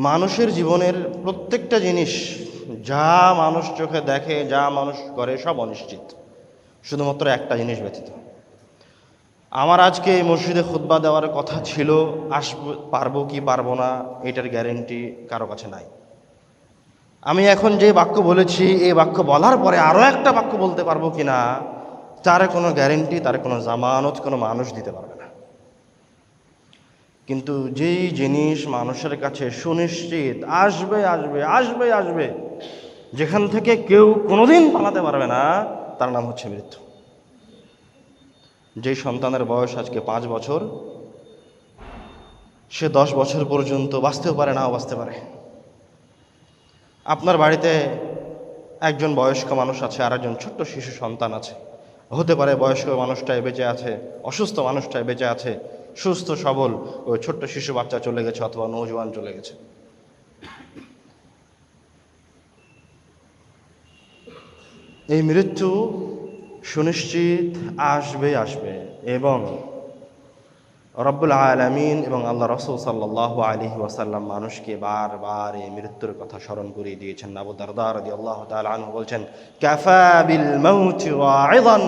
মানুষের জীবনের প্রত্যেকটা জিনিস, যা মানুষ চোখে দেখে, যা মানুষ করে, সব অনিশ্চিত, শুধুমাত্র একটা জিনিস ব্যতীত। আমার আজকে এই মসজিদে খুতবা দেওয়ার কথা ছিল, পারবো কি পারবো না এটার গ্যারেন্টি কারো কাছে নাই। আমি এখন যে বাক্য বলেছি, এই বাক্য বলার পরে আরও একটা বাক্য বলতে পারবো কি না, তার কোনো গ্যারেন্টি, তার কোনো জামানত কোনো মানুষ দিতে পারবে না। কিন্তু যেই জিনিস মানুষের কাছে সুনিশ্চিত, আসবে আসবে আসবে আসবে, যেখান থেকে কেউ কোনোদিন পালাতে পারবে না, তার নাম হচ্ছে মৃত্যু। যেই সন্তানের বয়স আজকে 5 বছর, সে 10 বছর পর্যন্ত বাঁচতেও পারে, নাও বাঁচতে পারে। আপনার বাড়িতে একজন বয়স্ক মানুষ আছে, আর একজন ছোট্ট শিশু সন্তান আছে। হতে পারে বয়স্ক মানুষটাই বেঁচে আছে, অসুস্থ মানুষটাই বেঁচে আছে, সুস্থ সবল ওই ছোট্ট শিশু বাচ্চা চলে গেছে, অথবা নৌজওয়ান চলে গেছে। এই মৃত্যু সুনিশ্চিত আসবে আসবে, এবং রব্বুল আলামিন এবং আল্লাহ রাসূল সাল্লাল্লাহু আলাইহি ওয়াসাল্লাম মানুষকে বারবার এই মৃত্যুর কথা স্মরণ করিয়ে দিয়েছেন। আবু দারদা রাদিয়াল্লাহু তাআলা আনহু বলছেন, কাফা বিল মাউতি ওয়াইযান,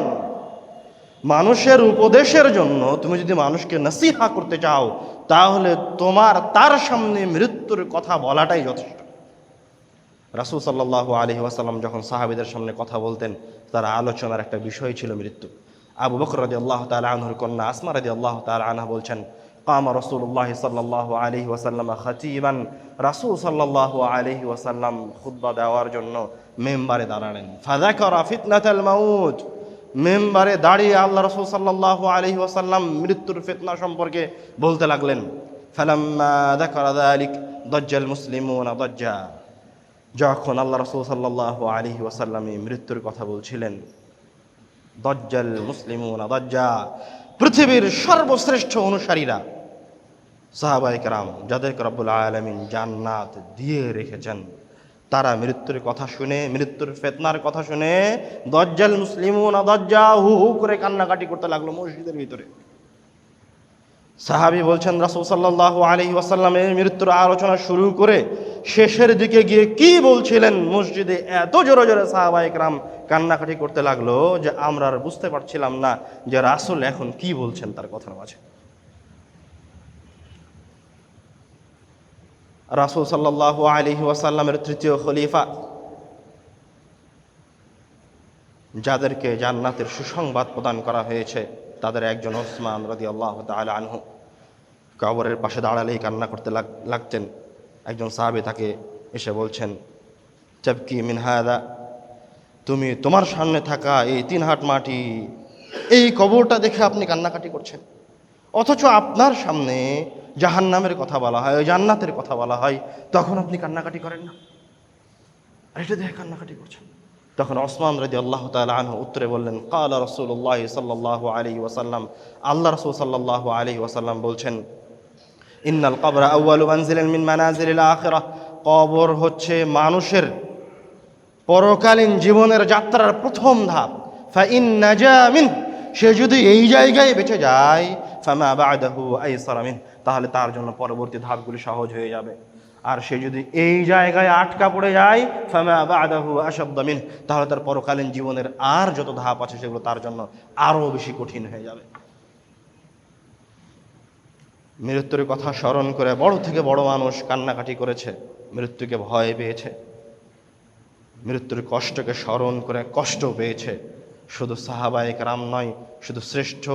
মানুষের উপদেশের জন্য তুমি যদি মানুষকে নসিহা করতে চাও, তাহলে তার সামনে মৃত্যুর কথা বলাটাই যথেষ্ট। রাসূল সাল্লাল্লাহু আলাইহি ওয়াসাল্লাম যখন সাহাবীদের সামনে কথা বলতেন, তার আলোচনার একটা বিষয় ছিল মৃত্যু। আবু বকর রাদিয়াল্লাহু তাআলা আনহুর কন্যা আসমা রাদিয়াল্লাহু তাআলা আনহা বলছেন, কামা রাসূলুল্লাহ সাল্লাল্লাহু আলাইহি ওয়াসাল্লাম খাতিবান, রাসূল সাল্লাল্লাহু আলাইহি ওয়াসাল্লাম খুতবা দেওয়ার জন্য মিম্বারে দাঁড়ালেন। ফাযাকারা ফিতনাতাল মাউত, মিম্বারে দাঁড়িয়ে আল্লাহ রাসূল সাল্লাল্লাহু আলাইহি ওয়াসাল্লাম মৃত্যুর ফিতনা সম্পর্কে বলতে লাগলেন। ফালাম্মা যাকারা যালিক দাজ্জাল মুসলিমুনা দাজ্জা, যখন আল্লাহ রাসূল সাল্লাল্লাহু আলাইহি ওয়াসাল্লাম মৃত্যুর কথা বলছিলেন, দাজ্জাল মুসলিমুনা দাজ্জা, পৃথিবীর সর্বশ্রেষ্ঠ অনুসারীরা, সাহাবায়ে কেরাম, যাদেরকে রব্বুল আলামিন জান্নাত দিয়ে রেখেছেন, তারা মৃত্যুর কথা শুনে, মৃত্যুর ফিতনার কথা শুনে দাজ্জাল মুসলিমুনা দাজ্জা হু হু করে কান্নাকাটি করতে লাগলো মসজিদের ভিতরে। সাহাবী বলছেন, রাসূল সাল্লাল্লাহু আলাইহি ওয়াসাল্লাম এই মৃত্যুর আলোচনা শুরু করে শেষের দিকে গিয়ে কি বলছিলেন, মসজিদে এত জোরে জোরে সাহাবায়ে কেরাম কান্নাকাটি করতে লাগলো যে আমরা আর বুঝতে পারছিলাম না যে রাসূল এখন কি বলছেন তার কথার মাঝে। রাসূল সাল্লাল্লাহু আলাইহি ওয়াসাল্লামের তৃতীয় খলিফা, যাদেরকে জান্নাতের সুসংবাদ প্রদান করা হয়েছে, তাদের একজন ওসমান রাদিয়াল্লাহু তাআলা আনহু, কবরের পাশে দাঁড়ালেই কান্না করতে লাগতেন। একজন সাহাবী তাকে এসে বলছেন, তাবকি মিন হাদা, তুমি তোমার সামনে থাকা এই 3 হাত মাটি, এই কবরটা দেখে আপনি কান্নাকাটি করছেন, অথচ আপনার সামনে জাহান্নামের কথা বলা হয়, জান্নাতের কথা বলা হয়, তখন আপনি কান্নাকাটি করেন না, আর এটা দেখে কান্নাকাটি করছেন। তখন ওসমান রাদিয়াল্লাহু তাআলা আনহু উত্তরে বললেন, ক্বালা রাসূলুল্লাহ সাল্লাল্লাহু আলাইহি ওয়াসাল্লাম, আল্লাহ রাসূল সাল্লাল্লাহু আলাইহি ওয়াসাল্লাম বলছেন, ইন্নাল কবরা আউয়ালু মানজিলিন মিন মানাজিলিল আখিরাহ, কবর হচ্ছে মানুষের পরকালীন জীবনের যাত্রার প্রথম ধাপ। ফাইন নাজা মিন, সে যদি এই জায়গায় বেঁচে যায়, ফামা বা'দাহু আইসারা মিন, তাহলে তার জন্য পরবর্তী ধাপগুলি সহজ হয়ে যাবে। আর সে যদি এই জায়গায় আটকা পড়ে যায়, ফামা বা'দাহু আশাদ্দা মিন, তাহলে তার পরকালীন জীবনের আর যত ধাপ আছে সেগুলো তার জন্য আরও বেশি কঠিন হয়ে যাবে। মৃত্যুর কথা স্মরণ করে বড় থেকে বড় মানুষ কান্নাকাটি করেছে, মৃত্যুকে ভয় পেয়েছে, মৃত্যুর কষ্টকে স্মরণ করে কষ্ট পেয়েছে। শুধু সাহাবায়ে কেরাম নয়, শুধু শ্রেষ্ঠ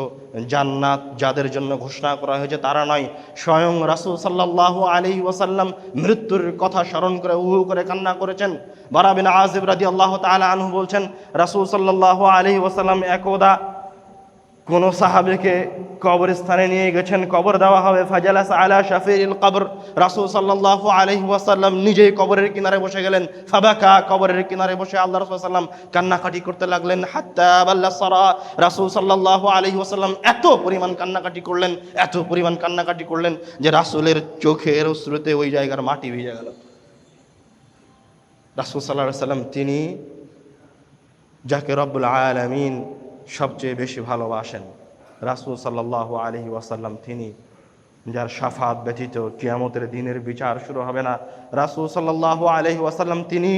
জান্নাত যাদের জন্য ঘোষণা করা হয়েছে তারা নয়, স্বয়ং রাসূল সাল্লাল্লাহু আলাইহি ওয়াসাল্লাম মৃত্যুর কথা স্মরণ করে উহু করে কান্না করেছেন। বারা বিন আযিব রাদিয়াল্লাহু তাআলা আনহু বলছেন, রাসূল সাল্লাল্লাহু আলাইহি ওয়াসাল্লাম একদা কোন সাহাবীকে কবরস্থানে নিয়ে গেছেন, কবর দেওয়া হবে। ফাজালাস আলা শাফিরিল কবর, রাসূল সাল্লাল্লাহু আলাইহি ওয়াসাল্লাম নিজেই কবরের কিনারে বসে গেলেন। ফাবাকা, কবরের কিনারে বসে আল্লাহ রাসূল সাল্লাম কান্নাকাটি করতে লাগলেন। হাত্তা বাল্লা সারা, রাসূল সাল্লাল্লাহু আলাইহি ওয়াসাল্লাম এত পরিমাণ কান্নাকাটি করলেন, এত পরিমাণ কান্নাকাটি করলেন যে রাসূলের চোখের অশ্রুতে ওই জায়গার মাটি ভিজে গেল। রাসূল সাল্লাল্লাহু আলাইহি ওয়াসাল্লাম, তিনি যাকে রব্বুল আলামিন সবচেয়ে বেশি ভালোবাসেন, রাসূল সাল্লাল্লাহু আলাইহি ওয়াসাল্লাম তিনি যার শাফাত ব্যতীত কিয়ামতের দিনের বিচার শুরু হবে না। রাসূল সাল্লাল্লাহু আলাইহি ওয়াসাল্লাম তিনি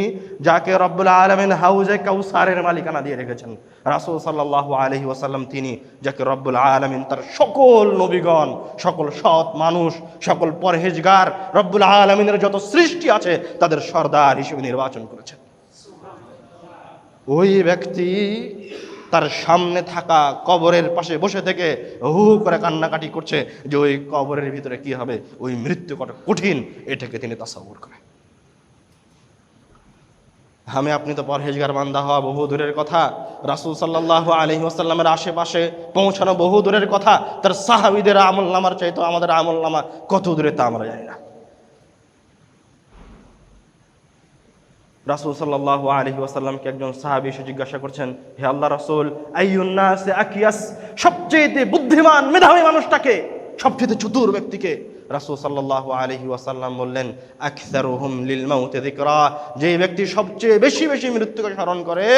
যাকে রব্বুল আলামিন হাউজে কাউসারের মালিকানা দিয়ে রেখেছেন। রাসূল সাল্লাল্লাহু আলাইহি ওয়াসাল্লাম তিনি যাকে রব্বুল আলামিন তার সকল নবীগণ, সকল সৎ মানুষ, সকল পরহেজগার, রব্বুল আলামিনের যত সৃষ্টি আছে তাদের সর্দার হিসেবে নির্বাচন করেছেন। ওই ব্যক্তি তার সামনে থাকা কবরের পাশে বসে থেকে হু করে কান্নাকাটি করছে যে ওই কবরের ভিতরে কি হবে, ওই মৃত্যু কত কঠিন, এটাকে তিনি তাসাউর করেন। আমি আপনি তো পরহেজগার বান্দা হওয়া বহু দূরের কথা, রাসূল সাল্লাল্লাহু আলাইহি ওয়াসাল্লামের আশেপাশে পৌঁছানো বহু দূরের কথা, তার সাহাবীদের আমল নামার চাইতো আমাদের আমল নামা কত দূরে তা আমরা জানি না। রাসূল সাল্লাল্লাহু আলাইহি ওয়াসাল্লামকে একজন সাহাবী এসে জিজ্ঞাসা করছেন, হে আল্লাহ রাসূল, আইয়ুন নাসি আকিয়াস, সবচেয়ে বুদ্ধিমান মেধাবী মানুষটাকে, সবচেয়ে চতুর ব্যক্তিকে? রাসূল সাল্লাল্লাহু আলাইহি ওয়াসাল্লাম বললেন, আকসারুহুম লিল মাউতি যিকরা, যে ব্যক্তি সবচেয়ে বেশি বেশি মৃত্যুকে স্মরণ করে,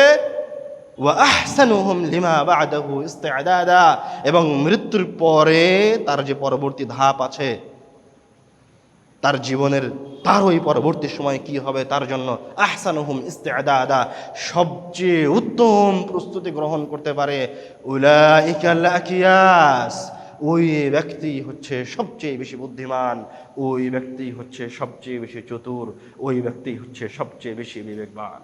ওয়া আহসানুহুম লিমা বা'দাহু ইস্তি'দাদা, এবং মৃত্যুর পরে তার যে পরবর্তী ধাপ আছে, তার জীবনের তার ওই পরবর্তী সময় কি হবে তার জন্য আহসানুহুম ইস্তি'দাদা, সবচেয়ে উত্তম প্রস্তুতি গ্রহণ করতে পারে। উলাইকাল আকিয়াস, ওই ব্যক্তি হচ্ছে সবচেয়ে বেশি বুদ্ধিমান, ওই ব্যক্তি হচ্ছে সবচেয়ে বেশি চতুর, ওই ব্যক্তি হচ্ছে সবচেয়ে বেশি বিবেকবান।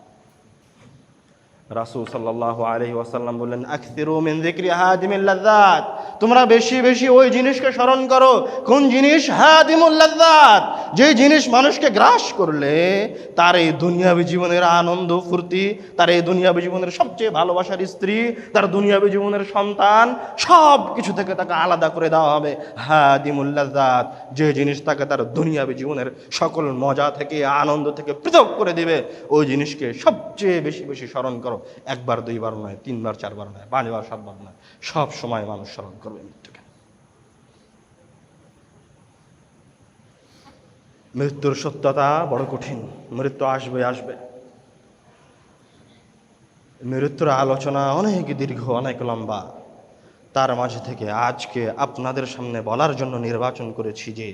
রাসূল সাল্লাল্লাহু আলাইহি ওয়াসাল্লাম বললেন, আকসিরু মিন যিকরি হাদিমিল লাযযাত, তোমরা বেশি বেশি ওই জিনিসকে স্মরণ করো। কোন জিনিস? হাদিমুল লাযযাত, যে জিনিস মানুষকে গ্রাস করলে তার এই দুনিয়াবী জীবনের আনন্দ ফুর্তি, তার এই দুনিয়াবী জীবনের সবচেয়ে ভালোবাসার স্ত্রী, তার দুনিয়াবী জীবনের সন্তান, সব কিছু থেকে তাকে আলাদা করে দেওয়া হবে। হাদিমুল লাযযাত, যে জিনিস তাকে তার দুনিয়াবী জীবনের সকল মজা থেকে আনন্দ থেকে পৃথক করে দিবে, ওই জিনিসকে সবচেয়ে বেশি বেশি স্মরণ করো। একবার দুইবার নয়, তিনবার চারবার নয়, পাঁচবার সাতবার নয়, সব সময় মানুষ স্মরণ করবে মৃত্যুকে। মৃত্যুর সত্যতা বড় কঠিন। মৃত্যু আসবে আসবে, মৃত্যুর আলোচনা অনেক দীর্ঘ, অনেক লম্বা। তার মাঝে থেকে আজকে আপনাদের সামনে বলার জন্য নির্বাচন করেছি যে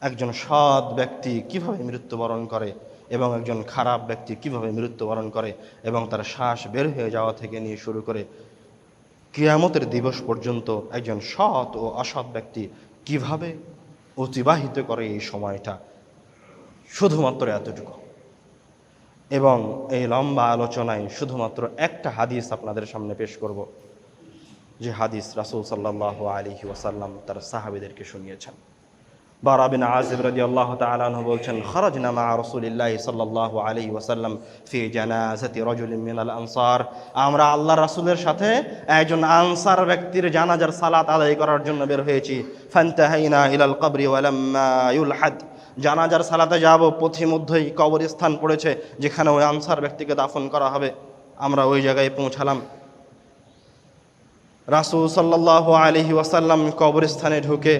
একজন সৎ ব্যক্তি কিভাবে মৃত্যুবরণ করে এবং একজন খারাপ ব্যক্তি কিভাবে মৃত্যুবরণ করে, এবং তার শ্বাস বের হয়ে যাওয়া থেকে নিয়ে শুরু করে কিয়ামতের দিবস পর্যন্ত একজন সৎ ও অসৎ ব্যক্তি কিভাবে অতিবাহিত করে এই সময়টা, শুধুমাত্র এতটুকু। এবং এই লম্বা আলোচনায় শুধুমাত্র একটা হাদিস আপনাদের সামনে পেশ করব, যে হাদিস রাসূল সাল্লাল্লাহু আলাইহি ওয়াসাল্লাম তার সাহাবীদেরকে শুনিয়েছেন। বারা বিন আযিব রাদিয়াল্লাহু তাআলা আনহু বলছেন, খরাজনা মা রাসূলিল্লাহি সাল্লাল্লাহু আলাইহি ওয়াসাল্লাম ফি জানাজাতি রাজুলিন মিনাল আনসার, আমরা আল্লাহর রাসূলের সাথে একজন আনসার ব্যক্তির জানাজার সালাত আদায় করার জন্য বের হয়েছি। ফান্তাহাইনা ইলাল কবরি ওয়া লাম্মা ইউলহাদ, জানাজার সালাতে যাব, পথিমধ্যেই কবরস্থান পড়েছে যেখানে ওই আনসার ব্যক্তিকে দাফন করা হবে। আমরা ওই জায়গায় পৌঁছালাম। রাসূল সাল্লাল্লাহু আলাইহি ওয়াসাল্লাম কবরস্থানে ঢুকে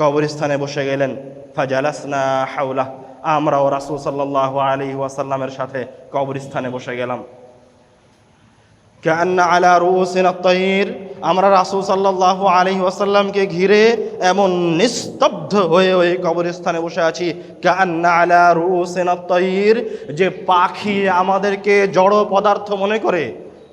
কবরস্থানে বসে গেলেন। ফাজালাসনা হাওলা, আমরাও রাসূল সাল্লাল্লাহু আলাইহি ওয়াসাল্লামের সাথে কবরস্থানে বসে গেলাম। কান্না আলা রুউসিনা আত-তায়র, আমরা রাসূল সাল্লাল্লাহু আলাইহি ওয়াসাল্লামকে ঘিরে এমন নিস্তব্ধ হয়ে ওই কবরস্থানে বসে আছি। কান্না আলা রুউসিনা আত-তায়র, যে পাখি আমাদেরকে জড় পদার্থ মনে করে,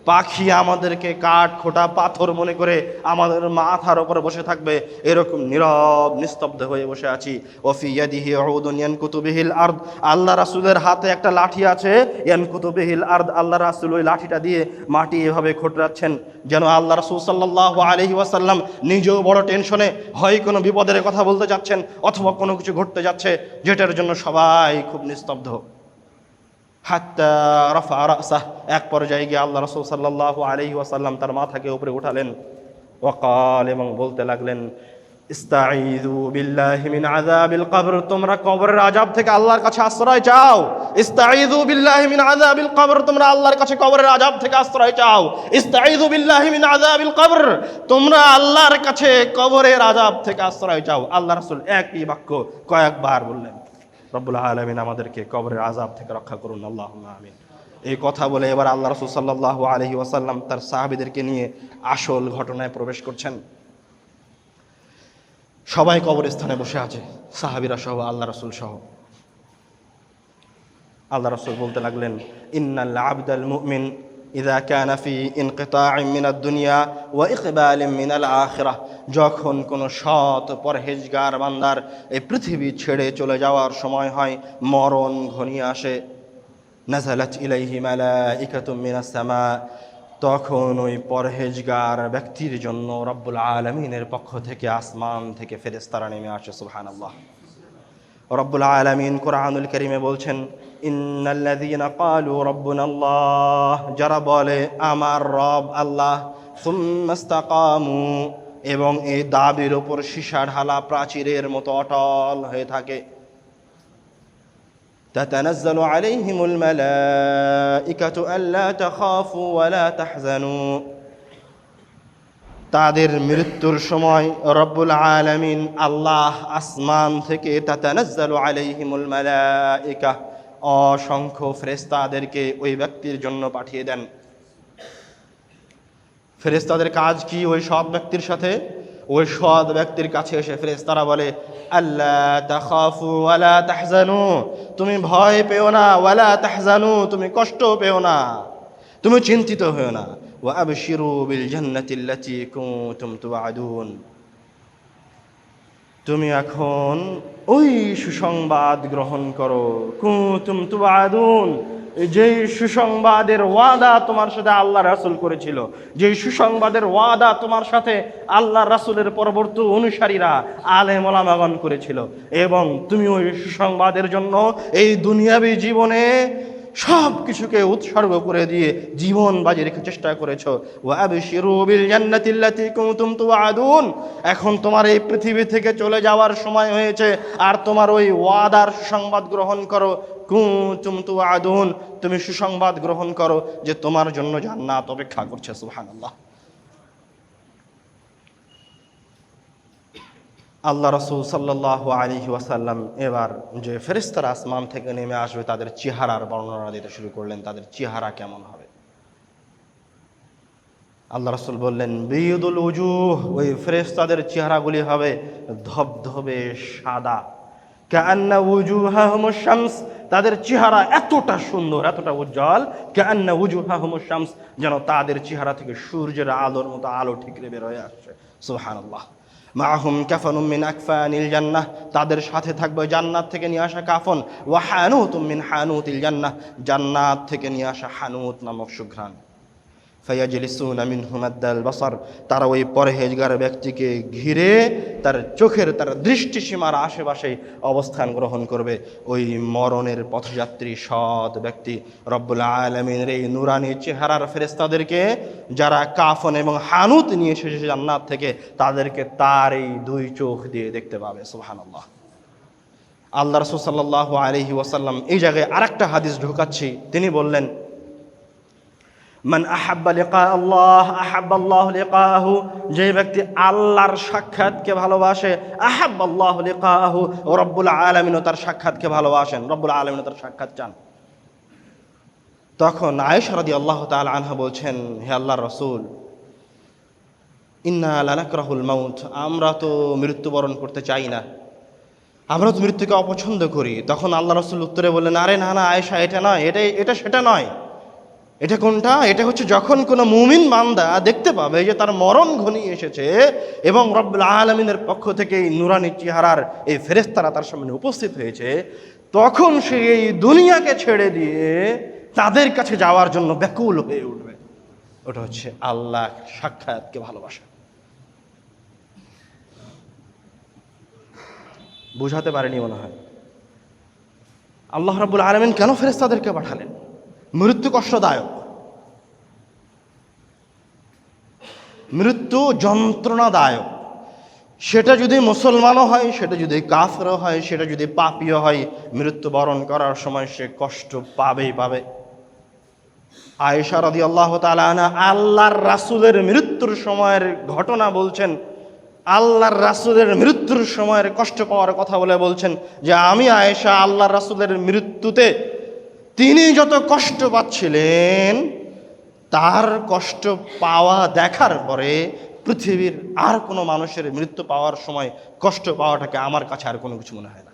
পাখি আমাদেরকে কাঠ খোটা পাথর মনে করে আমাদের মাথার উপরে বসে থাকবে, এরকম নীরব নিস্তব্ধ হয়ে বসে আছি। ওফি ইয়াদিহি উদুন ইয়ানকুতু বিহিল আরদ, আল্লাহ রাসূলের হাতে একটা লাঠি আছে, ইয়ানকুতু বিহিল আরদ, আল্লাহ রাসূল ওই লাঠিটা দিয়ে মাটি এভাবে খোঁটরাচ্ছেন, যেন আল্লাহ রাসূল সাল্লাল্লাহু আলাইহি ওয়াসাল্লাম নিজেও বড় টেনশনে, হয় কোনো বিপদের কথা বলতে যাচ্ছেন অথবা কোনো কিছু ঘটতে যাচ্ছে, যেটার জন্য সবাই খুব নিস্তব্ধ। হাত্তা রাফা রাসাহ, এক পর্যায়ে গিয়ে আল্লাহ রাসূল সাল্লাল্লাহু আলাইহি ওয়াসাল্লাম তার মাথাকে উপরে উঠালেন। ওয়াকাল, এবং বলতে লাগলেন, ইস্তাঈযু বিল্লাহি মিন আযাবিল কবর, তোমরা কবরের আযাব থেকে আল্লাহর কাছে আশ্রয় চাও। ইস্তাঈযু বিল্লাহি মিন আযাবিল কবর, তোমরা আল্লাহর কাছে কবরের আযাব থেকে আশ্রয় চাও। ইস্তাঈযু বিল্লাহি মিন আযাবিল কবর, তোমরা আল্লাহর কাছে কবরের আযাব থেকে আশ্রয় চাও। আল্লাহ রাসূল একই বাক্য কয়েকবার বললেন। রব্বুল আলামিন আমাদেরকে কবরের আযাব থেকে রক্ষা করুন, আল্লাহুম্মা আমিন। এই কথা বলে এবার আল্লাহ রাসূল সাল্লাল্লাহু আলাইহি ওয়াসাল্লাম তার সাহাবীদেরকে নিয়ে আসল ঘটনায় প্রবেশ করছেন। সবাই কবরস্থানে বসে আছে, সাহাবীরা সহ, আল্লাহ রাসূল সহ। আল্লাহ রাসূল বলতে লাগলেন, ইন্নাল আবদাল মুমিন ইযা কানা ফি ইনকিতাইম মিনাদ দুনিয়া ওয়া ইকবালিম মিনাল আখিরাহ, যখন কোনো সৎ পরহেজগার বান্দার এই পৃথিবী ছেড়ে চলে যাওয়ার সময় হয়, মরণ ঘনিয়ে আসে, নাযালাত ইলাইহি মালাইকাতুম মিনাস সামা, তখন ওই পরহেজগার ব্যক্তির জন্য রব্বুল আলামিনের পক্ষ থেকে আসমান থেকে ফেরেশতারা নেমে আসে। সুবহানাল্লাহ। রব্বুল আলামিন কোরআনুল কারীমে বলছেন, ইন্নাল্লাযীনা ক্বালু রাব্বুনাল্লাহ, যারা বলে আমার রব আল্লাহ, সুম্মা ইসতাকামু, এবং এই দাবির ওপর সীসা ঢালা প্রাচীরের মতো অটল হয়ে থাকে, তাতানাজ্জালু আলাইহিমুল মালাইকাতু আল্লা তাখাফু ওয়া লা তাহজানু, তাদের মৃত্যুর সময় রব্বুল আলামিন আল্লাহ আসমান থেকে তাতানাজ্জালু আলাইহিমুল মালাইকা, অসংখ্য ফেরেশতাদেরকে ওই ব্যক্তির জন্য পাঠিয়ে দেন। ফেরেশতাদের কাজ কি? ওই সৎ ব্যক্তির সাথে, ওই সৎ ব্যক্তির কাছে এসে ফেরেশতারা বলে, আল্লা তাখাফু ওয়া লা তাহজানু, তুমি ভয় পেও না, ওয়া লা তাহজানু, তুমি কষ্ট পেও না, তুমি চিন্তিত হও না, ওয়া আবশিরু বিল জান্নাতিল্লাতী কুনতুম তুআদুন, তুমি এখন ওই সুসংবাদ গ্রহণ করো, কুনতুম তুআদুন, যেই সুসংবাদের ওয়াদা তোমার সাথে আল্লাহ রাসূল করেছিল, যেই সুসংবাদের ওয়াদা তোমার সাথে আল্লাহ রাসূলের পরবর্তী অনুসারীরা আলেম ওলামাগণ করেছিল, এবং তুমি ওই সুসংবাদের জন্য এই দুনিয়াবী জীবনে সব কিছুকে উৎসর্গ করে দিয়ে জীবন বাজি রেখে চেষ্টা করেছো। ওয়া আবশিরু বিল জান্নাতিল্লাতী কুনতুম তুআদুন, এখন তোমার এই পৃথিবী থেকে চলে যাওয়ার সময় হয়েছে, আর তোমার ওই ওয়াদার সুসংবাদ গ্রহণ করো, কুনতুম তুআদুন, তুমি সুসংবাদ গ্রহণ করো যে তোমার জন্য জান্নাত অপেক্ষা করছে। সুবহানাল্লাহ। আল্লাহ রাসূল সাল্লাল্লাহু আলাইহি ওয়াসাল্লাম এবার যে ফেরেশতারা আসমান থেকে নেমে আসবে তাদের চেহারার বর্ণনা দিতে শুরু করলেন, তাদের চেহারা কেমন হবে। আল্লাহ রাসূল বললেন, বিয়দুল উজুহ, ওই ফেরেশতাদের চেহারাগুলি হবে ধবধবে সাদা, কাআন্না উজুহাহুমুশ শামস, তাদের চেহারা এতটা সুন্দর, এতটা উজ্জ্বল, কাআন্না উজুহাহুমুশ শামস, যেন তাদের চেহারা থেকে সূর্যের আলোর মতো আলো ঠিকরে বের হয়ে আসছে। সুবহানাল্লাহ। মাহুম কাফানুম মিন আকফানিল জান্নাহ, তাদের সাথে থাকবে জান্নাত থেকে নিয়ে আসা কাফন, ওয়া হানুতুম মিন হানুতিল জান্নাহ, জান্নাত থেকে নিয়ে আসা হানুত নামক সুঘ্রাণ। ফায়াজলিসুনা মিনহু মাদ্দাল বাসার, তারা ওই পরহেজগার ব্যক্তিকে ঘিরে তার চোখের, তার দৃষ্টিসীমার আশেপাশে অবস্থান গ্রহণ করবে। ওই মরণের পথযাত্রী সৎ ব্যক্তি রব্বুল আলামিনের এই নুরানি চেহারার ফেরেশতাদেরকে, যারা কাফন এবং হানুত নিয়ে এসেছে জান্নাত থেকে, তাদেরকে তার এই দুই চোখ দিয়ে দেখতে পাবে। সুবহানাল্লাহ। আল্লাহ রাসূল সাল্লাল্লাহু আলাইহি ওয়াসাল্লাম এই জায়গায় আরেকটা হাদিস ঢোকাচ্ছি, তিনি বললেন, মান আহাব্বা লিকা আল্লাহ আহাব্বাল্লাহু লিকাহু, যে ব্যক্তি আল্লাহর সাক্ষাৎকে ভালোবাসে, আহাব্বাল্লাহু লিকাহু, ও রব্বুল আলামিনও তার সাক্ষাৎকে ভালোবাসেন, রব্বুল আলামিনও তার সাক্ষাৎ চান। তখন আয়েশা রাদিয়াল্লাহু তাআলা আনহা বলছেন, হে আল্লাহর রাসূল, ইন্না লানাকরাহুল মাউত, আমরা তো মৃত্যুবরণ করতে চাই না, আমরা তো মৃত্যুকে অপছন্দ করি। তখন আল্লাহ রাসূল উত্তরে বললেন, আরে না না আয়েশা, এটা নয়, এটা সেটা নয়। এটা কোনটা? এটা হচ্ছে যখন কোনো মুমিন বান্দা দেখতে পাবে যে তার মরণ ঘনিয়ে এসেছে এবং রব্বুল আলামিনের পক্ষ থেকে এই নুরানি চেহারার এই ফেরেশতারা তার সামনে উপস্থিত হয়েছে, তখন সে এই দুনিয়াকে ছেড়ে দিয়ে তাদের কাছে যাওয়ার জন্য ব্যাকুল হয়ে উঠবে। ওটা হচ্ছে আল্লাহ সাক্ষাৎকে ভালোবাসা। বুঝাতে পারেনি মনে হয়। আল্লাহ রাব্বুল আলামিন কেন ফেরেশতাদেরকে পাঠালেন? মৃত্যু কষ্টদায়ক, মৃত্যু যন্ত্রণাদায়ক। সেটা যদি মুসলমানও হয়, সেটা যদি কাফেরও হয়, সেটা যদি পাপীও হয়, মৃত্যুবরণ করার সময় সে কষ্ট পাবেই পাবে। আয়েশা রাদিয়াল্লাহু তাআলা আনহা আল্লাহর রাসূলের মৃত্যুর সময়ের ঘটনা বলছেন, আল্লাহর রাসূলের মৃত্যুর সময়ের কষ্ট পাওয়ার কথা বলে বলছেন যে আমি আয়েশা আল্লাহর রাসূলের মৃত্যুতে তিনি যত কষ্ট পাচ্ছিলেন, তার কষ্ট পাওয়া দেখার পরে পৃথিবীর আর কোনো মানুষের মৃত্যু পাওয়ার সময় কষ্ট পাওয়াটাকে আমার কাছে আর কোনো কিছু মনে হয় না।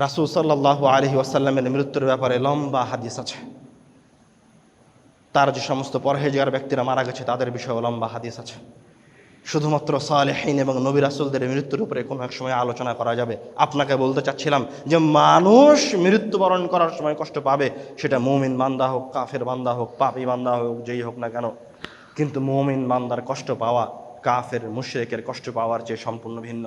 রাসূল সাল্লাল্লাহু আলাইহি ওয়াসাল্লামের মৃত্যুর ব্যাপারে লম্বা হাদিস আছে। তার যে সমস্ত পরহেজগার ব্যক্তিরা মারা গেছে তাদের বিষয়ে লম্বা হাদিস আছে। শুধুমাত্র সালেহীন এবং নবী রাসূলদের মৃত্যুর উপরে কোনো এক সময় আলোচনা করা যাবে। আপনাকে বলতে চাচ্ছিলাম যে মানুষ মৃত্যুবরণ করার সময় কষ্ট পাবে, সেটা মুমিন বান্দা হোক, কাফের বান্দা হোক, পাপী বান্দা হোক, যেই হোক না কেন। কিন্তু মুমিন বান্দার কষ্ট পাওয়া কাফের মুশরিকের কষ্ট পাওয়ার চেয়ে সম্পূর্ণ ভিন্ন।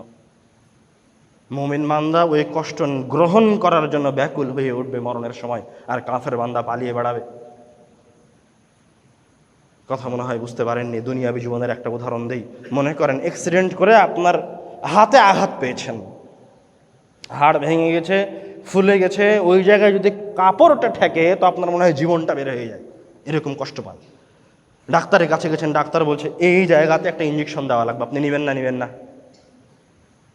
মুমিন বান্দা ওই কষ্ট গ্রহণ করার জন্য ব্যাকুল হয়ে উঠবে মরণের সময়, আর কাফের বান্দা পালিয়ে বেড়াবে। কথা মনে হয় বুঝতে পারেননি। দুনিয়াবী জীবনের একটা উদাহরণ দেই। মনে করেন অ্যাক্সিডেন্ট করে আপনার হাতে আঘাত পেয়েছেন, হাড় ভেঙে গেছে, ফুলে গেছে, ওই জায়গায় যদি কাপড়টা ঠেকে তো আপনার মনে হয় জীবনটা বের হয়ে যায়, এরকম কষ্ট পান। ডাক্তারের কাছে গেছেন, ডাক্তার বলছে এই জায়গাতে একটা ইঞ্জেকশন দেওয়া লাগবে, আপনি নেবেন না? নেবেন না?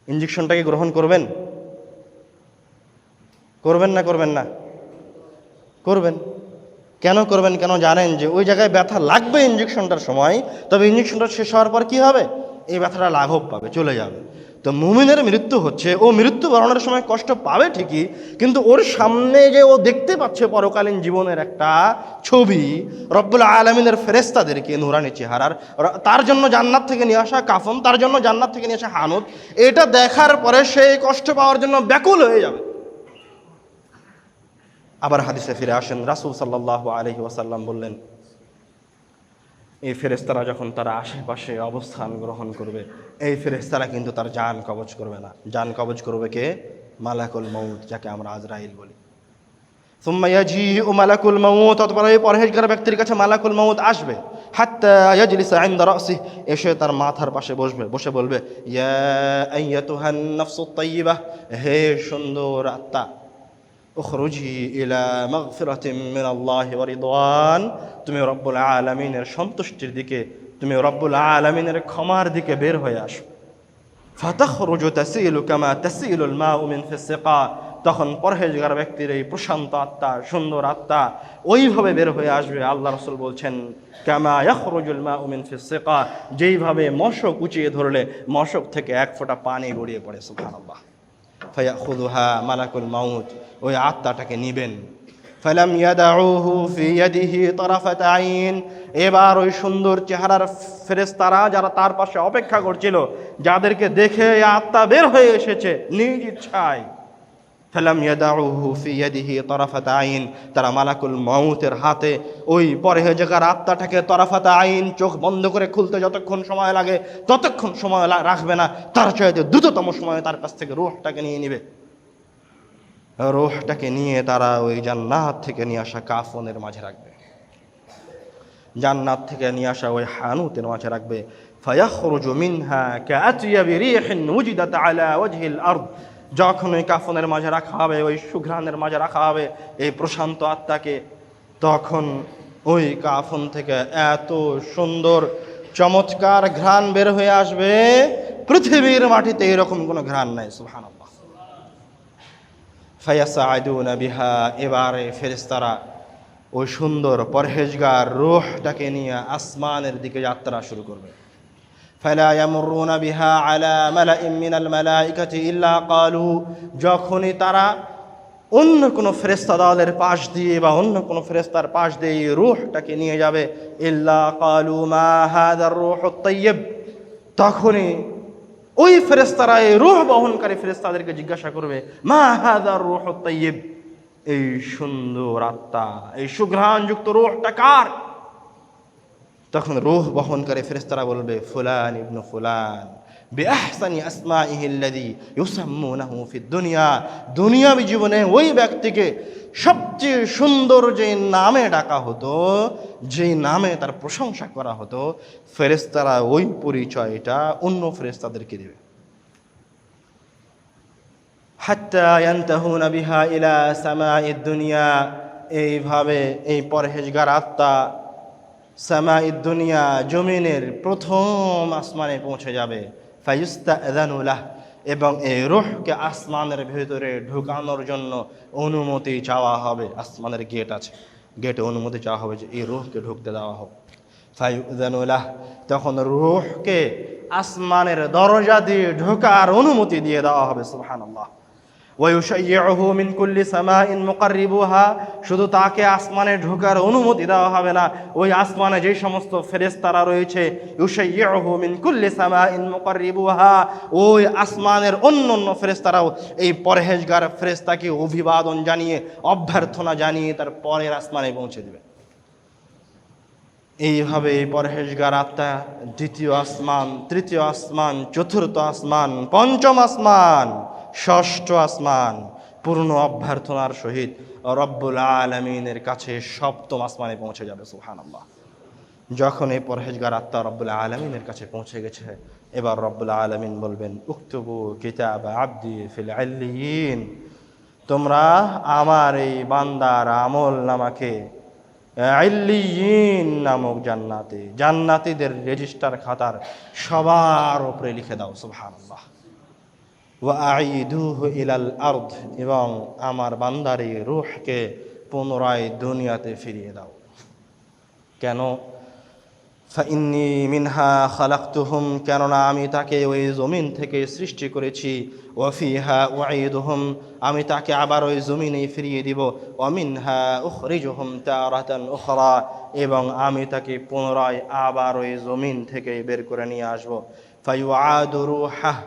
ইঞ্জেকশনটাকে গ্রহণ করবেন? করবেন না? করবেন না? করবেন। কেন করবেন? কেন জানেন যে ওই জায়গায় ব্যথা লাগবে ইঞ্জেকশনটার সময়, তবে ইঞ্জেকশনটা শেষ হওয়ার পর কি হবে? এই ব্যথাটা লাঘব পাবে, চলে যাবে। তো মুমিনের মৃত্যু হচ্ছে, ও মৃত্যুবরণের সময় কষ্ট পাবে ঠিকই, কিন্তু ওর সামনে যে ও দেখতে পাচ্ছে পরকালীন জীবনের একটা ছবি, রব্বুল আলামিনের ফেরেশতাদেরকে নূরানি চেহারার, তার জন্য জান্নাত থেকে নিয়ে আসা কাফন, তার জন্য জান্নাত থেকে নিয়ে আসা হানুত, এটা দেখার পরে সেই কষ্ট পাওয়ার জন্য ব্যাকুল হয়ে যাবে। আবার হাদিসে ফিরে আসেন, রাসূল সাল্লাল্লাহু আলাইহি ওয়াসাল্লাম বললেন, এই ফেরেশতারা যখন তারা আশেপাশে অবস্থান গ্রহণ করবে, এই ফেরেশতারা কিন্তু তার জান কবজ করবে না। জান কবজ করবে কে? মালাকুল মউত, যাকে আমরা আজরাইল বলি। সুম্মা ইয়াজিউ মালাকুল মউত, অতঃপর এই পরহেজগার ব্যক্তির কাছে মালাকুল মউত আসবে। হাত্তা ইয়াজলিসা ইনদা রাসিহি, এসে তার মাথার পাশে বসবে, বসে বলবে, ইয়া আইয়াতুহান নাফসুত তাইয়্যিবাহ, হে সুন্দর আত্মা, উখরুজি ইলা মাগফিরাতিম মিনাল্লাহি ওয়া রিদওয়ান, তুমি রব্বুল আলামিনের সন্তুষ্টির দিকে, তুমি রব্বুল আলামিনের ক্ষমার দিকে বের হয়ে আসো। ফাতাখরুজু তাসিলু কামা তাসিলুল মাউ মিন ফিস সিকা, তখন পরহেজগার ব্যক্তির এই প্রশান্ত আত্মা, সুন্দর আত্মা ওইভাবে বের হয়ে আসবে। আল্লাহ রাসূল বলছেন, কামা ইয়াখরুজুল মাউ মিন ফিস সিকা, যেইভাবে মশক উঁচিয়ে ধরলে মশক থেকে এক ফোঁটা পানি গড়িয়ে পড়ে। সুবহানাল্লাহ। ফায়াখুযুহা মালাকুল মাউত, ওই আত্মাটাকে নিবেন। ফালাম ইয়াদাউহু ফি ইয়াদিহি তারাফাত আইন, এবার ওই সুন্দর চেহারার ফেরেশতারা যারা তার পাশে অপেক্ষা করছিল, যাদেরকে দেখে এই আত্মা বের হয়ে এসেছে নিজ ইচ্ছায়, ফালাম ইয়াদাউহু ফি ইয়াদিহি তারাফাত আইন, তারা মালাকুল মাউতের হাতে ওই পরহেজগার আত্মাটাকে তারাফাত আইন, চোখ বন্ধ করে খুলতে যতক্ষণ সময় লাগে ততক্ষণ সময় রাখবে না, তার চাইতে দ্রুততম সময়ে তার কাছ থেকে রূহটাকে নিয়ে নেবে। রূহটাকে নিয়ে তারা ওই জান্নাত থেকে নিয়ে আসা কাফনের মাঝে রাখবে, জান্নাত থেকে নিয়ে আসা ওই হানুতের মাঝে রাখবে। ফায়াখরুজু মিনহা কাআতিয়াবি রিহিন উজিদাত আলা ওয়াজহিল আরদ, যখন ওই কাফনের মাঝে রাখা হবে, ওই সুঘ্রাণের মাঝে রাখা হবে এই প্রশান্ত আত্মাকে, তখন ওই কাফন থেকে এত সুন্দর চমৎকার ঘ্রাণ বের হয়ে আসবে, পৃথিবীর মাটিতে এরকম কোনো ঘ্রাণ নাই। সুবহানাল্লাহ। ফায়াসাআদুনা বিহা, এবারে ফেরেশতারা ওই সুন্দর পরহেজগার রূহটাকে নিয়ে আসমানের দিকে যাত্রা শুরু করবে। ফালা ইয়ামুরুনা বিহা আলা মালাইম মিনাল মালাইকাতি ইল্লা ক্বালু, যখনই তারা অন্য কোনো ফেরেশতা দলের পাশ দিয়ে বা অন্য কোনো ফেরেশতার পাশ দিয়ে এই রূহটাকে নিয়ে যাবে, ইল্লা ক্বালু মা হাযার রূহুত তাইয়্যিব, তখনই ওই ফেরেশতারা এই রূহ বহনকারী ফেরেশতাদেরকে জিজ্ঞাসা করবে, মা হাযার রূহুত তাইয়্যিব, এই সুন্দর আত্মা, এই সুঘ্রাণযুক্ত রূহটা কার? তখন রূহ বহনকারী ফেরেশতারা বলবে, ফুলান ইবনু ফুলান বিআহসানি আসমাইহি আল্লাযী ইউসাম্মুনাহু ফিদ দুনিয়া, দুনিয়াবী জীবনে ওই ব্যক্তিকে সবচেয়ে সুন্দর যে নামে ডাকা হতো, যেই নামে তার প্রশংসা করা হতো, ফেরেশতারা ওই পরিচয়টা অন্য ফেরেশতাদেরকে দেবে। হাত্তা ইয়ানতাহুনা বিহা ইলা সামাইদ দুনিয়া, এইভাবে এই পরহেজগার আত্মা সামাইদ দুনিয়া, জমিনের প্রথম আসমানে পৌঁছে যাবে। ফায়ুস্তাযানু লাহ, এবং এই রূহকে আসমানের ভেতরে ঢুকানোর জন্য অনুমতি চাওয়া হবে। আসমানের গেট আছে, গেটে অনুমতি চাওয়া হবে যে এই রূহকে ঢুকতে দেওয়া হোক। ফায়ুযানু লাহ, তখন রূহকে আসমানের দরজা দিয়ে ঢোকার অনুমতি দিয়ে দেওয়া হবে। সুবহানাল্লাহ। ওয়ায়ুশাইয়ুহু মিন কুল্লি সামাইন মুকাররিবুহা, শুধু তাকে আসমানে ঢোকার অনুমতি দেওয়া হবে না, ওই আসমানে যে সমস্ত ফেরেশতারা রয়েছে, ইউশাইয়ুহু মিন কুল্লি সামাইন মুকাররিবুহা, ওই আসমানের অন্যান্য ফেরেশতারাও এই পরহেজগার ফেরেশতাকে অভিবাদন জানিয়ে, অভ্যর্থনা জানিয়ে তার পরের আসমানে পৌঁছে দেবে। এইভাবে এই পরহেজগার আত্মা দ্বিতীয় আসমান, তৃতীয় আসমান, চতুর্থ আসমান, পঞ্চম আসমান, ষষ্ঠ আসমান পূর্ণ অভ্যর্থনার সহিত রব্বুল আলামিনের কাছে সপ্তম আসমানে পৌঁছে যাবে। সুবহানাল্লাহ। যখন এই পরহেজগার আত্মা রব্বুল আলামিনের কাছে পৌঁছে গেছে, এবার রব্বুল আলামিন বলবেন, উকতুবু কিতাব আবদি ফিল ইল্লিয়িন, তোমরা আমার এই বান্দার আমল নামাকে ইল্লিয়িন নামক জান্নাতে, জান্নাতীদের রেজিস্টার খাতার সবার উপরে লিখে দাও। সুবহানাল্লাহ। ওয়াঈদুহু ইলাল আরদ, এবং আমার বান্দার এই রূহকে পুনরায় দুনিয়াতে ফিরিয়ে দাও। কেন? ফাইন্নী মিনহা খালাকতুহুম, কেননা আমি তাকে ওই জমিন থেকে সৃষ্টি করেছি। ওয়াফিহা উঈদুহুম, আমি তাকে আবার ওই জমিনেই ফিরিয়ে দিব। ওয়ামিনহা উখরিজুহুম তারাতান উখরা, এবং আমি তাকে পুনরায় আবার ওই জমিন থেকে বের করে নিয়ে আসব। ফায়ুআদু রূহাহ,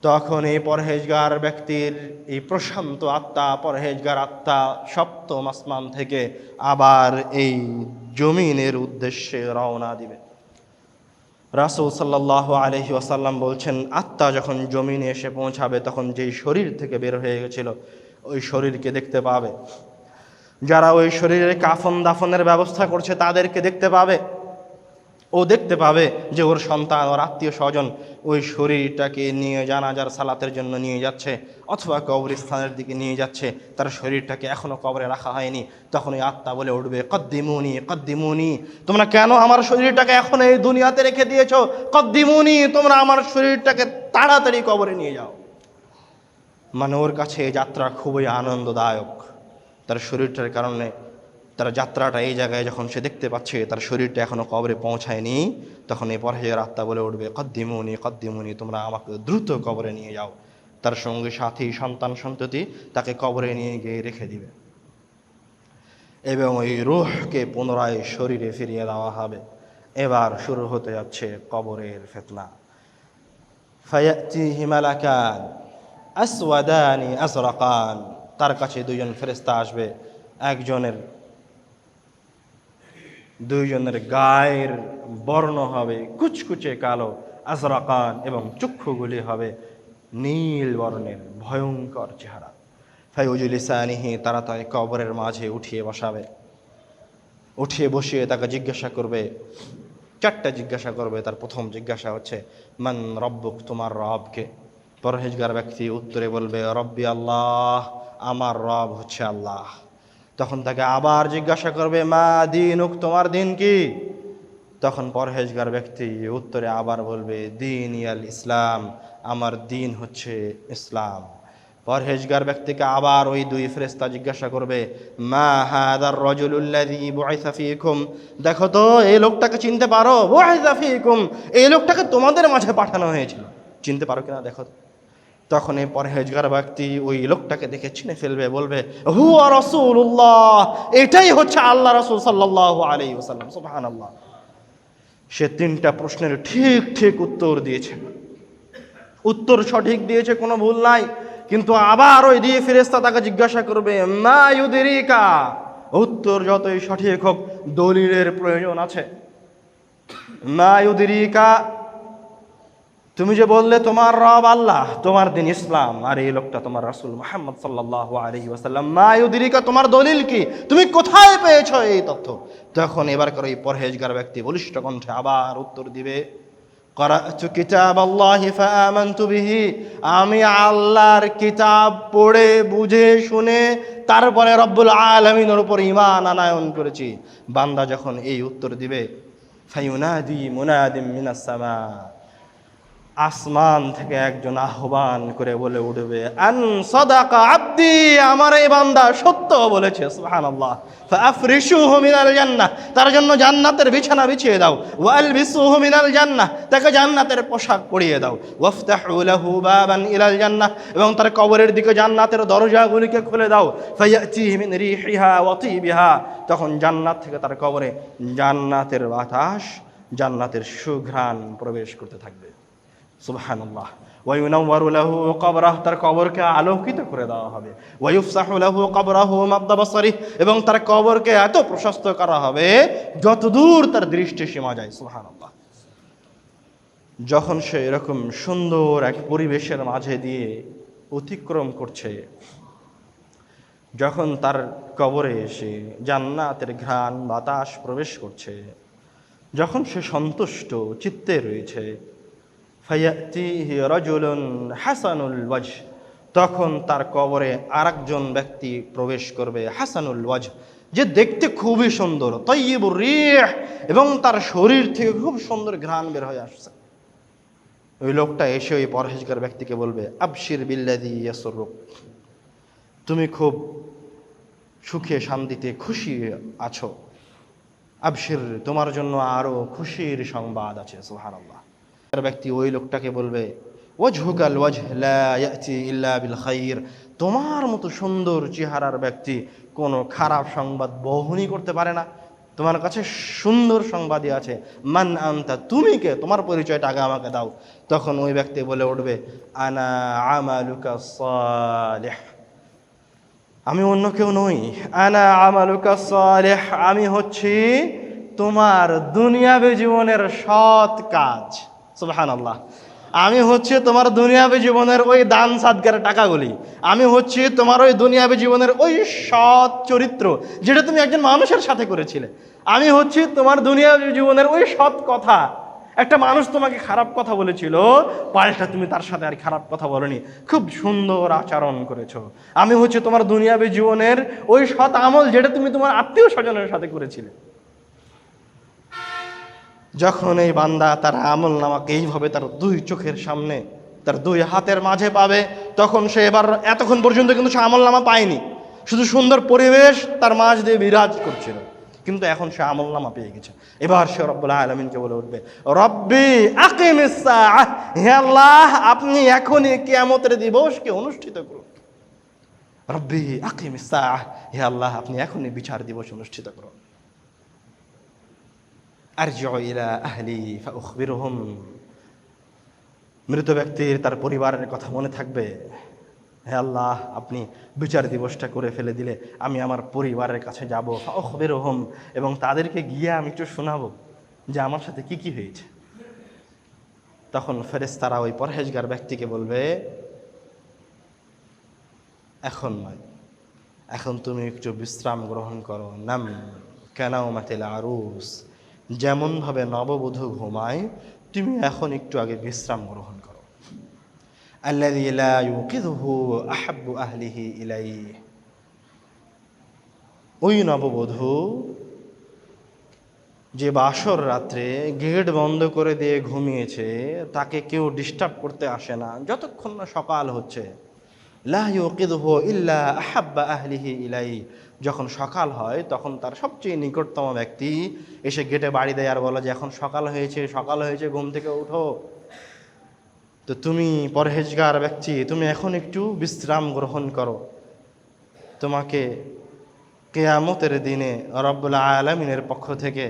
তখন এই পরহেজগার ব্যক্তির এই প্রশান্ত আত্মা, পরহেজগার আত্মা সপ্তম আসমান থেকে আবার এই জমিনের উদ্দেশ্যে রওনা দিবে। রাসূল সাল্লাল্লাহু আলাইহি ওয়াসাল্লাম বলছেন, আত্মা যখন জমিনে এসে পৌঁছাবে তখন যেই শরীর থেকে বের হয়ে গেছিল ওই শরীরকে দেখতে পাবে। যারা ওই শরীরে কাফন দাফনের ব্যবস্থা করছে তাদেরকে দেখতে পাবে। ও দেখতে পাবে যে ওর সন্তান, ওর আত্মীয় স্বজন ওই শরীরটাকে নিয়ে জানাজার সালাতের জন্য নিয়ে যাচ্ছে, অথবা কবরস্থানের দিকে নিয়ে যাচ্ছে, তার শরীরটাকে এখনও কবরে রাখা হয়নি। তখন ওই আত্মা বলে উঠবে, কদ্দিমুনি কদ্দিমুনি, তোমরা কেন আমার শরীরটাকে এখন এই দুনিয়াতে রেখে দিয়েছো? কদ্দিমুনি, তোমরা আমার শরীরটাকে তাড়াতাড়ি কবরে নিয়ে যাও। মানে ওর কাছে এই যাত্রা খুবই আনন্দদায়ক। তার শরীরটার কারণে তার যাত্রাটা এই জায়গায় যখন সে দেখতে পাচ্ছে তার শরীরটা এখনও কবরে পৌঁছায়নি, তখন এই পরহেজগার আত্মা বলে উঠবে, কদ্দিমুনি কদ্দিমুনি, তোমরা আমাকে দ্রুত কবরে নিয়ে যাও। তার সঙ্গে সাথী, সন্তান সন্ততি তাকে কবরে নিয়ে গিয়ে রেখে দিবে, এবং ওই রূহকে পুনরায় শরীরে ফিরিয়ে দেওয়া হবে। এবার শুরু হতে যাচ্ছে কবরের ফিতনা। ফায়াতিহি মালাকান আসওয়াদানি আজরাকান, তার কাছে দুইজন ফেরেশতা আসবে। দুইজনের গায়ের বর্ণ হবে কুচকুচে কালো, আজরাকান, এবং চক্ষুগুলি হবে নীল বর্ণের, ভয়ঙ্কর চেহারা। ফায়ুজলিসানিহি, তারা তাকে কবরের মাঝে উঠিয়ে বসাবে। উঠিয়ে বসিয়ে তাকে জিজ্ঞাসা করবে, চারটা জিজ্ঞাসা করবে। তার প্রথম জিজ্ঞাসা হচ্ছে, মান রব্বুক, তোমার রবকে? পরহেজগার ব্যক্তি উত্তরে বলবে, রব্বি আল্লাহ, আমার রব হচ্ছে আল্লাহ। তখন তাকে আবার জিজ্ঞাসা করবে, মা দীনুক, তোমার দিন কি? তখন পরহেজগার ব্যক্তি উত্তরে আবার বলবে, দিন ইয়াল ইসলাম, আমার দিন হচ্ছে ইসলাম। পরহেজগার ব্যক্তিকে আবার ওই দুই ফেরেশতা জিজ্ঞাসা করবে, মা হাদার রাজুলুল্লাযী বুইসা ফীকুম, দেখো তো এই লোকটাকে চিনতে পারো? বুইসা ফীকুম, এই লোকটাকে তোমাদের মাঝে পাঠানো হয়েছিল, চিনতে পারো কিনা দেখো। তখন এই পরহেজগার ব্যক্তি ওই লোকটাকে দেখে চিনে ফেলবে, বলবে, হুয়া রাসূলুল্লাহ, এটাই হচ্ছে আল্লাহ রাসূল সাল্লাল্লাহু আলাইহি ওয়াসাল্লাম। সুবহানাল্লাহ। সে তিনটা প্রশ্নের ঠিক ঠিক উত্তর দিয়েছে, উত্তর সঠিক দিয়েছে, কোনো ভুল নাই। কিন্তু আবার ওই দিয়ে ফেরেশতা তাকে জিজ্ঞাসা করবে, মা ইউদরিকা, উত্তর যতই সঠিক হোক দলিলের প্রয়োজন আছে। মা ইউদরিকা, তুমি যে বললে তোমার রব আল্লাহ, তোমার দিন ইসলাম, আর এই লোকটা তোমার রাসূল মুহাম্মদ সাল্লাল্লাহু আলাইহি ওয়াসাল্লাম, মা ইউদরিকা, তোমার দলিল কি? তুমি কোথায় পেয়েছো এই তথ্য? তখন এবার করে এই পরহেজগার ব্যক্তি বলিষ্ঠ কণ্ঠে আবার উত্তর দিবে, ক্বরা'তু কিতাবাল্লাহি ফাআমানতু বিহি, আমি আল্লাহর কিতাব পড়ে বুঝে শুনে তারপরে রব্বুল আলামিনের উপর ঈমান আনয়ন করেছি। বান্দা যখন এই উত্তর দিবে, ফায়ুনাদি মুনাদিম মিনাস সামা, আসমান থেকে একজন আহ্বান করে বলে উঠবে, আন সাদাকা আব্দি, আমার এই বান্দা সত্য বলেছে, সুবহানাল্লাহ। ফাআফরিশুহু মিনাল জান্নাহ, তার জন্য জান্নাতের বিছানা বিছিয়ে দাও। ওয়ালবিসুহু মিনাল জান্নাহ, তাকে জান্নাতের পোশাক পরিয়ে দাও। ওয়াফতাহু লাহু বাবান ইলাল জান্নাহ, এবং তার কবরের দিকে জান্নাতের দরজাগুলিকে খুলে দাও। ফায়াতিহি মিন রিহিহা ওয়া তিবিহা, তখন জান্নাত থেকে তার কবরে জান্নাতের বাতাস, জান্নাতের সুঘ্রাণ প্রবেশ করতে থাকবে। সুবহানাল্লাহ। ওয়ায়ুনাওয়ারু লাহু কবরাহ, তার কবরকে আলোকিত করে দেওয়া হবে। ওয়ায়ুফসাহু লাহু কবরাহু মাদ্দা বাসারিহ, এবং তার কবরকে এত প্রশস্ত করা হবে যতদূর তার দৃষ্টি সীমা যায়। সুবহানাল্লাহ। যখন সে এরকম সুন্দর এক পরিবেশের মাঝে দিয়ে অতিক্রম করছে, যখন তার কবরে এসে জান্নাতের ঘ্রাণ বাতাস প্রবেশ করছে, যখন সে সন্তুষ্ট চিত্তে রয়েছে, ফায়াতিহি রাজুলুন হাসানুল ওয়াজহ, তখন তার কবরে আরেকজন ব্যক্তি প্রবেশ করবে, হাসানুল ওয়াজহ, যে দেখতে খুবই সুন্দর, তাইয়্যিবুর রিহ, এবং তার শরীর থেকে খুব সুন্দর ঘ্রাণ বের হয়ে আসছে। ওই লোকটা এসে ওই পরহেজগার ব্যক্তিকে বলবে, আবশির বিল্লাযী ইয়াসুররুক, তুমি খুব সুখে শান্তিতে খুশি আছো, আবশির, তোমার জন্য আরো খুশির সংবাদ আছে। সুবহানাল্লাহ। ব্যক্তি ওই লোকটাকে বলবে, ওয়াজহুকাল ওয়াজহ লা ইয়াতি ইল্লা বিল খাইর, তোমার মতো সুন্দর চেহারার ব্যক্তি কোনো খারাপ সংবাদ বহনই করতে পারে না, তোমার কাছে সুন্দর সংবাদই আছে। মান আনতা, তুমি কে, তোমার পরিচয়টা আগে আমাকে দাও। তখন ওই ব্যক্তি বলে উঠবে, আনা আমালুকা সালিহ, আমি অন্য কেউ নই, আনা আমালুকা সালিহ, আমি হচ্ছি তোমার দুনিয়াবী জীবনের সৎ কাজ। সুবহানাল্লাহ। আমি হচ্ছে তোমার দুনিয়াবী জীবনের ওই দান সাদগার টাকাগুলি, আমি হচ্ছে তোমার ওই দুনিয়াবী জীবনের ওই সৎ চরিত্র যেটা তুমি একজন মানুষের সাথে করেছিলে, আমি হচ্ছি তোমার দুনিয়াবী জীবনের ওই সৎ কথা। একটা মানুষ তোমাকে খারাপ কথা বলেছিল, পাল্টা তুমি তার সাথে আর খারাপ কথা বলনি, খুব সুন্দর আচরণ করেছো। আমি হচ্ছে তোমার দুনিয়াবী জীবনের ওই সৎ আমল যেটা তুমি তোমার আত্মীয় স্বজনের সাথে করেছিলে। যখন এই বান্দা তার আমল নামাকে এইভাবে তার দুই চোখের সামনে, তার দুই হাতের মাঝে পাবে, তখন সে এবার, এতক্ষণ পর্যন্ত কিন্তু সে আমল নামা পায়নি, শুধু সুন্দর পরিবেশ তার মাঝ দিয়ে বিরাজ করছিল, কিন্তু এখন সে আমল নামা পেয়ে গেছে। এবার সে রব্বুল আলামিনকে বলে উঠবে, রব্বি আকিমিস সাআহ, হে আল্লাহ, আপনি এখনই কিয়ামতের দিবসকে অনুষ্ঠিত করুন। রব্বি আকিমিস সাআহ, হে আল্লাহ, আপনি এখনই বিচার দিবস অনুষ্ঠিত করুন। আরজিউ ইলা আহলি ফাউখবিরহুম, মৃত ব্যক্তির তার পরিবারের কথা মনে থাকবে, হে আল্লাহ, আপনি বিচার দিবসটা করে ফেলে দিলে আমি আমার পরিবারের কাছে যাব, ফাউখবিরহুম, এবং তাদেরকে গিয়ে আমি একটু শোনাবো যে আমার সাথে কি কি হয়েছে। তখন ফেরেশতারা ওই পরহেজগার ব্যক্তিকে বলবে, এখন নয়, এখন তুমি একটু বিশ্রাম গ্রহণ করো। নাম কানাউমাতিল আরুস, যেমনভাবে নববধূ ঘুমায়, তুমি এখন একটু আগে বিশ্রাম গ্রহণ করো। আল্লাযী লা ইউকিযুহু আহাব্বু আহলিহি ইলাইহি, ওই নববধূ যে বাসর রাত্রে গেট বন্ধ করে দিয়ে ঘুমিয়েছে, তাকে কেউ ডিস্টার্ব করতে আসে না যতক্ষণ না সকাল হচ্ছে। লা ইউকিযুহু ইল্লা আহাব্বা আহলিহি ইলাইহি, যখন সকাল হয় তখন তার সবচেয়ে নিকটতম ব্যক্তি এসে গেটে বাড়ি দেয় আর বলে যে এখন সকাল হয়েছে, সকাল হয়েছে, ঘুম থেকে উঠো। তো তুমি পরহেজগার ব্যক্তি, তুমি এখন একটু বিশ্রাম গ্রহণ করো, তোমাকে কিয়ামতের দিনে রব্বুল আলামিনের পক্ষ থেকে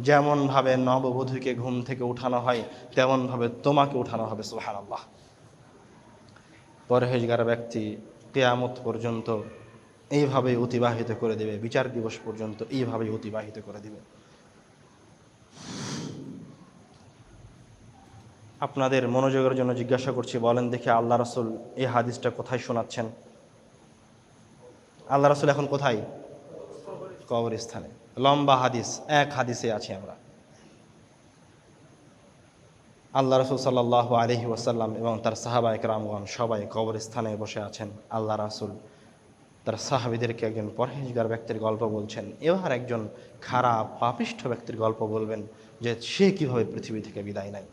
যেমনভাবে নববধূকে ঘুম থেকে উঠানো হয় তেমনভাবে তোমাকে উঠানো হবে। সুবহানাল্লাহ। পরহেজগার ব্যক্তি কিয়ামত পর্যন্ত এইভাবেই অতিবাহিত করে দেবে, বিচার দিবস পর্যন্ত এইভাবেই অতিবাহিত করে দেবে। আপনাদের মনোযোগের জন্য জিজ্ঞাসা করছি, বলেন দেখি আল্লাহ রাসূল এই হাদিসটা কোথায় শোনাচ্ছেন? আল্লাহ রাসূল এখন কোথায়? কবরস্থানে। লম্বা হাদিস, এক হাদিসে আছি আমরা। আল্লাহ রাসূল সাল্লাল্লাহু আলাইহি ওয়াসাল্লাম এবং তার সাহাবায়ে কেরামগণ সবাই কবরস্থানে বসে আছেন। আল্লাহ রাসূল তার সাহাবীদেরকে একজন পরহেজগার ব্যক্তির গল্প বলছেন, এবার একজন খারাপ পাপিষ্ঠ ব্যক্তির গল্প বলবেন যে সে কিভাবে পৃথিবী থেকে বিদায় নেয়।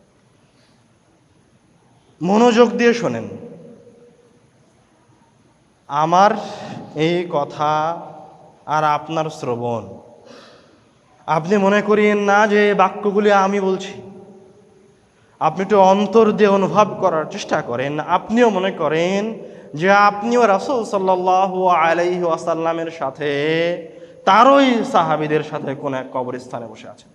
মনোযোগ দিয়ে শোনেন। আমার এই কথা আর আপনার শ্রবণ, আপনি মনে করিয়েন না যে এই বাক্যগুলি আমি বলছি। আপনি একটু অন্তর দিয়ে অনুভব করার চেষ্টা করেন। আপনিও মনে করেন যে আপনিও রাসূল সাল্লাল্লাহু আলাইহি ওয়াসাল্লামের সাথে, তারই সাহাবীদের সাথে কোন এক কবরস্থানে বসে আছেন।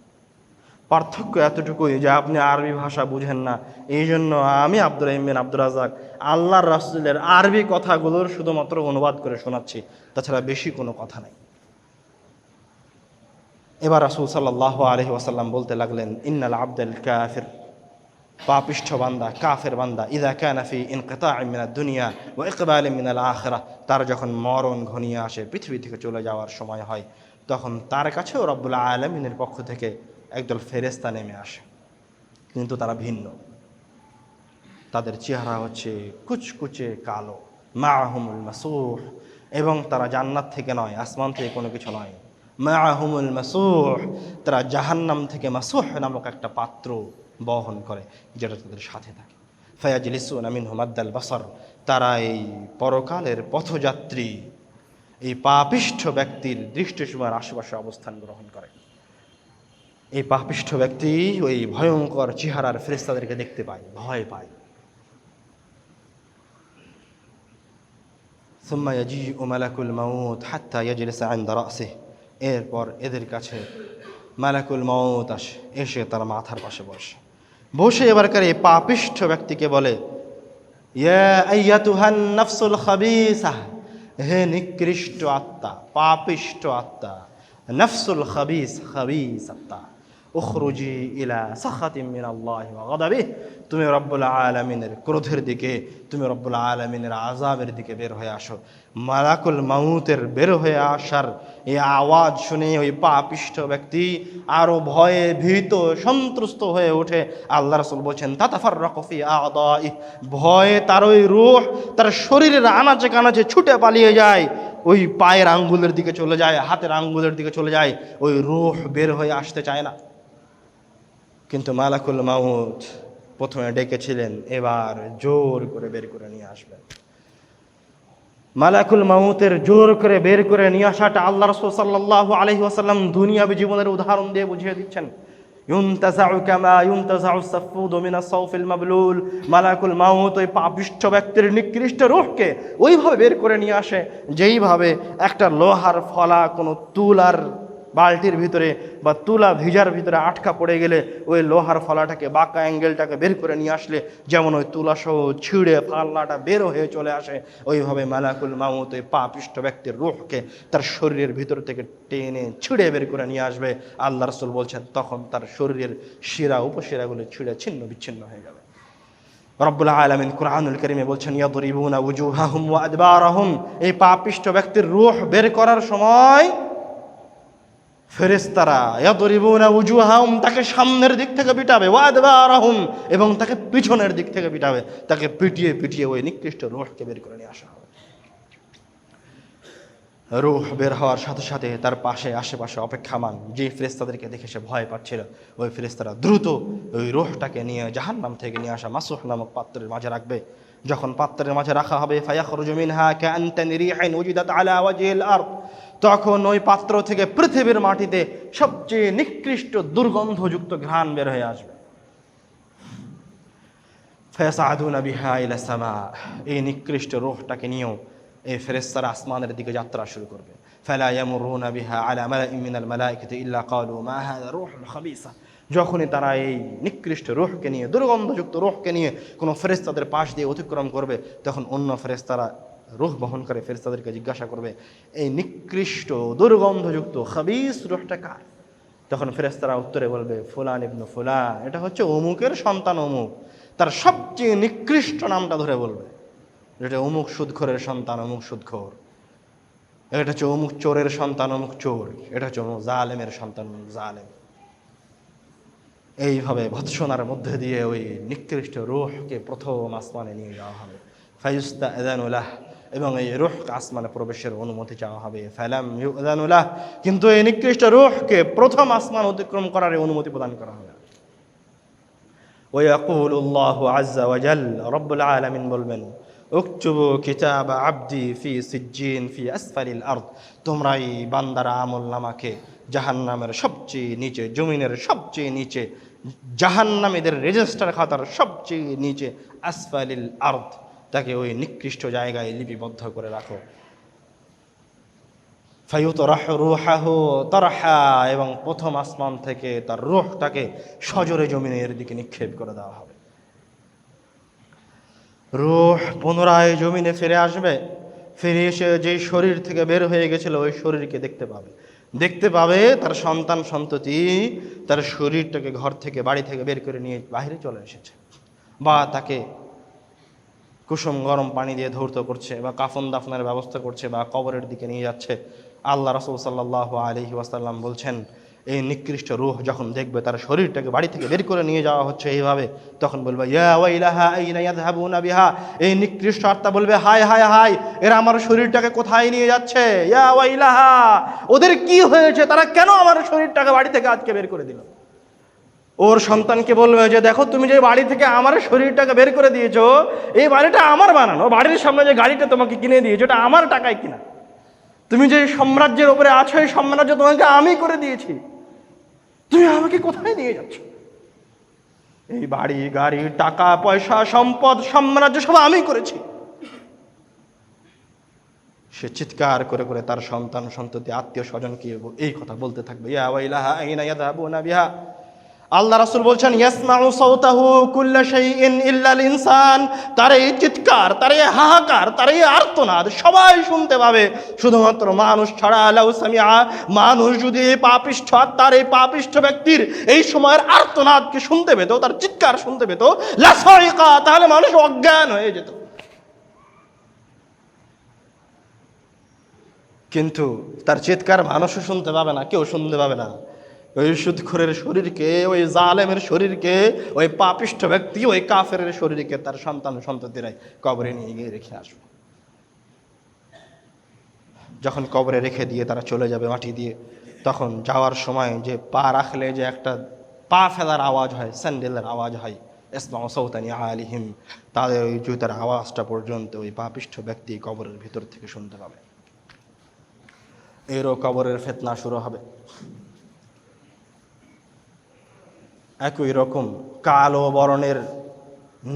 পার্থক্য এতটুকুই যে আপনি আরবি ভাষা বুঝেন না, এই জন্য আমি আব্দুর রহিম বিন আব্দুর রাজ্জাক আল্লাহর রাসূলের আরবি কথাগুলোর শুধুমাত্র অনুবাদ করে শোনাচ্ছি, তাছাড়া বেশি কোনো কথা নাই। এবার রাসূল সাল্লাল্লাহু আলাইহি ওয়াসাল্লাম বলতে লাগলেন, ইন্নাল আবদাল কাফির, পাপিষ্ঠ বান্দা, কাফের বান্দা, ইযা কানা ফি ইনকিতা'in মিনাদ দুনিয়া ওয়া ইকবালিন মিনাল আখিরাহ, তার যখন মরণ ঘনিয়ে আসে, পৃথিবী থেকে চলে যাওয়ার সময় হয়, তখন তার কাছেও রব্বুল আলামিনের পক্ষ থেকে একদল ফেরেশতা নেমে আসে। কিন্তু তারা ভিন্ন, তাদের চেহারা হচ্ছে কুচকুচে কালো, মাআহুমুল মাসূহ, এবং তারা জান্নাত থেকে নয়, আসমান থেকে কোনো কিছু নয়। মাআহুমুল মাসূহ, তারা জাহান্নাম থেকে মাসূহ নামক একটা পাত্র বহন করে, যেটা তাদের সাথে থাকে। ফায়াজলিসুনা মিনহু মাদ্দাল বাসার, তারা এই পরকালের পথযাত্রী, এই পাপিষ্ঠ ব্যক্তির দৃষ্টিসীমার আশেপাশে অবস্থান গ্রহণ করে। এই পাপিষ্ঠ ব্যক্তি ওই ভয়ঙ্কর চেহারার ফেরেশতাদেরকে দেখতে পায়, ভয় পায়। সুম্মা ইয়াজিউ মালাকুল মাউত হাত্তা ইয়াজলিসা ইনদা রাসিহি, এরপর এদের কাছে মালাকুল মাউত আসে, এসে তার মাথার পাশে বসে। বসে এবারকার এই পাপিষ্ঠ ব্যক্তিকে বলে, ইয়া আইয়াতুহান নাফসুল খাবিসা, হে নিকৃষ্ট আত্মা, পাপিষ্ঠ আত্মা, নফসুল খাবিস, খাবিস আত্মা, উখরুজি ইলা সাখাতিম মিনাল্লাহি ওয়া গাদাবিহি, তুমি রব্বুল আলামিনের ক্রোধের দিকে, তুমি রব্বুল আলামিনের আযাবের দিকে বের হয়ে আসো। মালাকুল মাউতের বের হয়ে আসার এই আওয়াজ শুনে ওই পাপিষ্ঠ ব্যক্তি আরো ভয়ে ভীত সন্ত্রস্ত হয়ে ওঠে। আল্লাহ রাসূল বলছেন, তাতাফাররাকু ফি আ'দাই, ভয়ে তার ওই রূহ তার শরীরের আনাচে কানাচে ছুটে পালিয়ে যায়, ওই পায়ের আঙ্গুলের দিকে চলে যায়, হাতের আঙ্গুলের দিকে চলে যায়, ওই রূহ বের হয়ে আসতে চায় না। কিন্তু মালাকুল মাউত প্রথমে ডেকেছিলেন, এবার জোর করে বের করে নিয়ে আসবেন। মালাকুল মাউতের জোর করে বের করে নিয়ে আসাটা আল্লাহ রাসূল সাল্লাল্লাহু আলাইহি ওয়াসাল্লাম দুনিয়াবী জীবনের উদাহরণ দিয়ে বুঝিয়ে দিচ্ছেন। ইউনতাযাউ কামা ইউনতাযাউ সাফুদু মিনাস সাউফিল মাবলুল, মালাকুল মাউত ওই পাপিষ্ঠ ব্যক্তির নিকৃষ্ট রূহকে ওইভাবে বের করে নিয়ে আসে, যেইভাবে একটা লোহার ফলা কোনো তুলার বালতির ভিতরে বা তুলা ভিজার ভিতরে আটকা পড়ে গেলে ওই লোহার ফলাটাকে, বাঁকা অ্যাঙ্গেলটাকে বের করে নিয়ে আসলে যেমন ওই তুলাসহ ছিঁড়ে ফাল্লাটা বের হয়ে চলে আসে, ওইভাবে মালাকুল মাউত ওই পাপিষ্ঠ ব্যক্তির রূহকে তার শরীরের ভিতর থেকে টেনে ছিঁড়ে বের করে নিয়ে আসবে। আল্লাহ রাসূল বলছেন, তখন তার শরীরের শিরা উপশিরাগুলো ছিঁড়ে ছিন্ন বিচ্ছিন্ন হয়ে যাবে। রব্বুল আলামিন কুরআনুল কারীমে বলছেন, ইয়াদরিবুনা উজুহাহুম ওয়া আদবারাহুম, এই পাপিষ্ঠ ব্যক্তির রূহ বের করার সময় ফেরেশতারা ইয়াদরিবুনা উজুহাহুম, তাকে সামনের দিক থেকে পিটাবে, ওয়া আদবারাহুম, এবং তাকে পিছনের দিক থেকে পিটাবে, তাকে পিটিয়ে পিটিয়ে ওই নিকৃষ্ট রূহকে বের করে নিয়ে আসা হবে। রূহ বের হওয়ার সাথে সাথে তার পাশে আশেপাশে অপেক্ষামান যে ফেরেশতাদেরকে দেখে সে ভয় পাচ্ছিল, ওই ফেরেশতারা দ্রুত ওই রূহটাকে নিয়ে জাহান্নাম থেকে নিয়ে আসা মাসুহ নামক পাত্রের মাঝে রাখবে। যখন পাত্রের মাঝে রাখা হবে, ফায়াখরুজু মিনহা কাআনতানি রিহিন উজিদাত আলা ওয়াজহিল আরদ, তখন ওই পাত্র থেকে পৃথিবীর মাটিতে সবচেয়ে নিকৃষ্ট দুর্গন্ধযুক্ত ঘ্রাণ বের হয়ে আসবে। ফায়াসআদুনা বিহা ইলা সামা, এই নিকৃষ্ট রূহটাকে নিয়েও এই ফেরেশতারা আসমানের দিকে যাত্রা শুরু করবে। ফালা ইয়ামুরুনা বিহা আলা মালাইন মিনাল মালাইকাতি ইল্লা ক্বালু মা হাযা রূহুন খাবিসা, যখনই তারা এই নিকৃষ্ট রূহকে নিয়ে, দুর্গন্ধযুক্ত রূহকে নিয়ে কোনো ফেরেশতাদের পাশ দিয়ে অতিক্রম করবে, তখন অন্য ফেরেশতারা রূহ বহন করে ফেরেশতাদেরকে জিজ্ঞাসা করবে, এই নিকৃষ্ট দুর্গন্ধযুক্ত খাবিস রূহটা কার? তখন ফেরেশতারা উত্তরে বলবে, ফুলান ইবনু ফুলান, এটা হচ্ছে অমুকের সন্তান অমুক। তার সবচেয়ে নিকৃষ্ট নামটা ধরে বলবে, এটা অমুক সুদখোরের সন্তান অমুক সুদখোর, এটা হচ্ছে অমুক চোরের সন্তান অমুক চোর, এটা হচ্ছে অমুক জালেমের সন্তান অমুক জালেম। এইভাবে ভৎসনার মধ্যে দিয়ে ওই নিকৃষ্ট রূহকে প্রথম আসমানে নিয়ে যাওয়া হবে। ফায়ুস্তাআযানু লাহ, এবং এই রূহ আসমানে প্রবেশের অনুমতি চাওয়া হবে। ফালাম ইউযানু লাহ, কিন্তু এই নিকৃষ্ট রূহকে প্রথম আসমান অতিক্রম করার অনুমতি প্রদান করা হবে। ওয়াকুলুল্লাহু আযজা ওয়া জাল, রব্বুল আলামিন বলবেন উকতুবু কিতাবা আবদি ফি সিজ্জিন ফি আসফালিল আরদ, তোমরা এই বান্দার আমলনামাকে জাহান্নামের সবচেয়ে নিচে, জমিনের সবচেয়ে নিচে, জাহান্নামীদের রেজিস্টার খাতার সবচেয়ে নিচে আসফালিল আরদ, তাকে ওই নিকৃষ্ট জায়গায় লিপিবদ্ধ করে রাখো। ফায়ুতরাহু রূহাহু তারহা, এবং প্রথম আসমান থেকে তার রূহটাকে সজোরে জমিনের দিকে নিক্ষেপ করে দেওয়া হবে। রূহ পুনরায় জমিনে ফিরে আসবে, ফিরে এসে যেই শরীর থেকে বের হয়ে গেছিল ওই শরীরকে দেখতে পাবে তার সন্তান সন্ততি তার শরীরটাকে ঘর থেকে, বাড়ি থেকে বের করে নিয়ে বাইরে চলে এসেছে, বা তাকে কুসুম গরম পানি দিয়ে ধৌত করছে, বা কাফন দাফনের ব্যবস্থা করছে, বা কবরের দিকে নিয়ে যাচ্ছে। আল্লাহ রাসূল সাল্লাল্লাহু আলাইহি ওয়াসাল্লাম বলছেন, এই নিকৃষ্ট রূহ যখন দেখবে তার শরীরটাকে বাড়ি থেকে বের করে নিয়ে যাওয়া হচ্ছে এইভাবে, তখন বলবে ইয়া ওয়াইলাহা আইনা ইয়াযহাবুনা বিহা, এই নিকৃষ্ট আত্মা বলবে হায় হায় হায়, এরা আমার শরীরটাকে কোথায় নিয়ে যাচ্ছে, ইয়া ওয়াইলাহা, ওদের কি হয়েছে, তারা কেন আমার শরীরটাকে বাড়ি থেকে আজকে বের করে দিল। ওর সন্তানকে বলবে যে দেখো, তুমি যে বাড়ি থেকে আমার শরীরটাকে বের করে দিয়েছো, এই বাড়িটা আমার বানানো, বাড়ির সামনে যে গাড়িটা তোমাকে কিনে দিয়েছো এটা আমার টাকায় কিনা, তুমি যে সাম্রাজ্যের উপরে আছো এই সাম্রাজ্য তোমাকে আমি করে দিয়েছি, তুমি আমাকে কোথায় নিয়ে যাচ্ছ, এই বাড়ি গাড়ি টাকা পয়সা সম্পদ সাম্রাজ্য সব আমি করেছি। সে চিৎকার করে করে তার সন্তান সন্ততি আত্মীয় স্বজনকে এই কথা বলতে থাকবে, ইয়া ওয়াইলাহা আইনা ইয়াযহাবুনা বিহা। আল্লাহ রাসূল বলছেন ইয়াসমাউ সাওতাহু কুল্লা শাইইন ইল্লাল ইনসান, তার এই চিৎকার, তার এই হাহাকার, তার এই আর্তনাদ সবাই শুনতে পাবে, শুধুমাত্র মানুষ ছাড়া। লাউ সামিআ, মানুষ যদি এই পাপিষ্ঠ আত্মার, এই পাপিষ্ঠ ব্যক্তির এই সময়ের আর্তনাদকে শুনতে পেত, তার চিৎকার শুনতে পেত, লাসাইকা, তাহলে মানুষ অজ্ঞান হয়ে যেত। কিন্তু তার চিৎকার মানুষও শুনতে পাবে না, কেউ শুনতে পাবে না। ওই সুদখোরের শরীরকে, ওই জালেমের শরীরকে, ওই পাপিষ্ঠ ব্যক্তি, ওই কাফেরের শরীরকে তার সন্তান সন্ততিরাই কবরে নিয়ে গিয়ে রেখে আসবে। যখন কবরে রেখে দিয়ে তারা চলে যাবে মাটি দিয়ে, তখন যাওয়ার সময় যে পা রাখলে যে একটা পা ফেলার আওয়াজ হয়, স্যান্ডেলের আওয়াজ হয়, ইসমাউ সাওতানি আলিহিম, তাদের ওই জুতার আওয়াজটা পর্যন্ত ওই পাপিষ্ঠ ব্যক্তি কবরের ভিতর থেকে শুনতে পাবে। এরও কবরের ফিতনা শুরু হবে। একই রকম কালো বরণের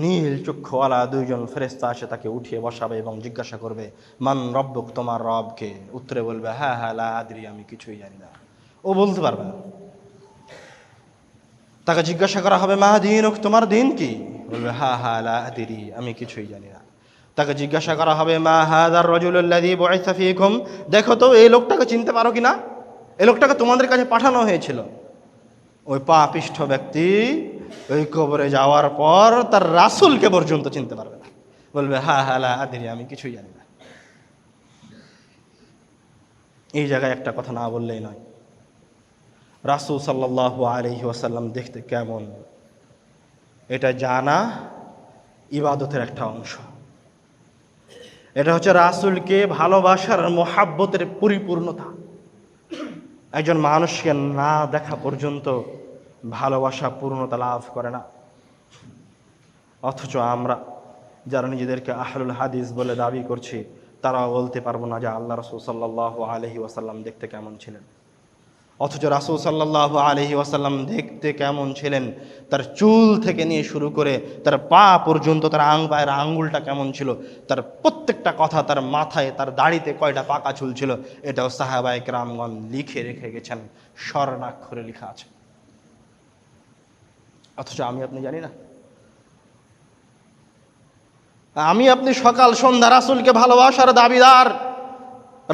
নীল চক্ষুওয়ালা দুইজন ফেরেশতা এসে তাকে উঠিয়ে বসাবে এবং জিজ্ঞাসা করবে, মান রব্বুক, তোমার রবকে? উত্তরে বলবে হ্যাঁ হ্যাঁ লা আদরি, আমি কিছুই জানি না। ও বলতে পারবে না। তাকে জিজ্ঞাসা করা হবে মা দীনুক, তোমার দিন কি? বলবে হ্যাঁ হ্যাঁ লা আদরি, আমি কিছুই জানি না। তাকে জিজ্ঞাসা করা হবে মা হাযার রাজুলুল্লাযী বুইসা ফীকুম, দেখো তো এই লোকটাকে চিনতে পারো কিনা, এই লোকটাকে তোমাদের কাছে পাঠানো হয়েছিল। ওই পাপিষ্ঠ ব্যক্তি ওই কবরে যাওয়ার পর তার রাসূলকে পর্যন্ত চিনতে পারবে না, বলবে হ্যাঁ হ্যাঁ লা আদরি, আমি কিছুই জানি না। এই জায়গায় একটা কথা না বললেই নয়, রাসূল সাল্লাল্লাহু আলাইহি ওয়াসাল্লাম দেখতে কেমন, এটা জানা ইবাদতের একটা অংশ। এটা হচ্ছে রাসূলকে ভালোবাসার মহাব্বতের পরিপূর্ণতা। একজন মানুষকে না দেখা পর্যন্ত ভালোবাসা পূর্ণতা লাভ করে না। অথচ আমরা যারা নিজেদেরকে আহলুল হাদিস বলে দাবি করছি, তারাও বলতে পারবো না যে আল্লাহ রাসূল সাল্লাল্লাহু আলাইহি ওয়াসাল্লাম দেখতে কেমন ছিলেন। অথচ রাসূল সাল্লাল্লাহু আলাইহি ওয়াসাল্লাম দেখতে কেমন ছিলেন, তার চুল থেকে নিয়ে শুরু করে তার পা পর্যন্ত, তার পায়ের আঙ্গুলটা কেমন ছিল, তার প্রত্যেকটা কথা, তার মাথায়, তার দাড়িতে কয়টা পাকা চুল ছিল, এটাও সাহাবায়ে কেরামগণ লিখে রেখে গেছেন, স্বর্ণাক্ষরে লেখা আছে। অথচ আমি আপনি জানি না। আমি আপনি সকাল সন্ধ্যা রাসূলকে ভালোবাসার দাবিদার,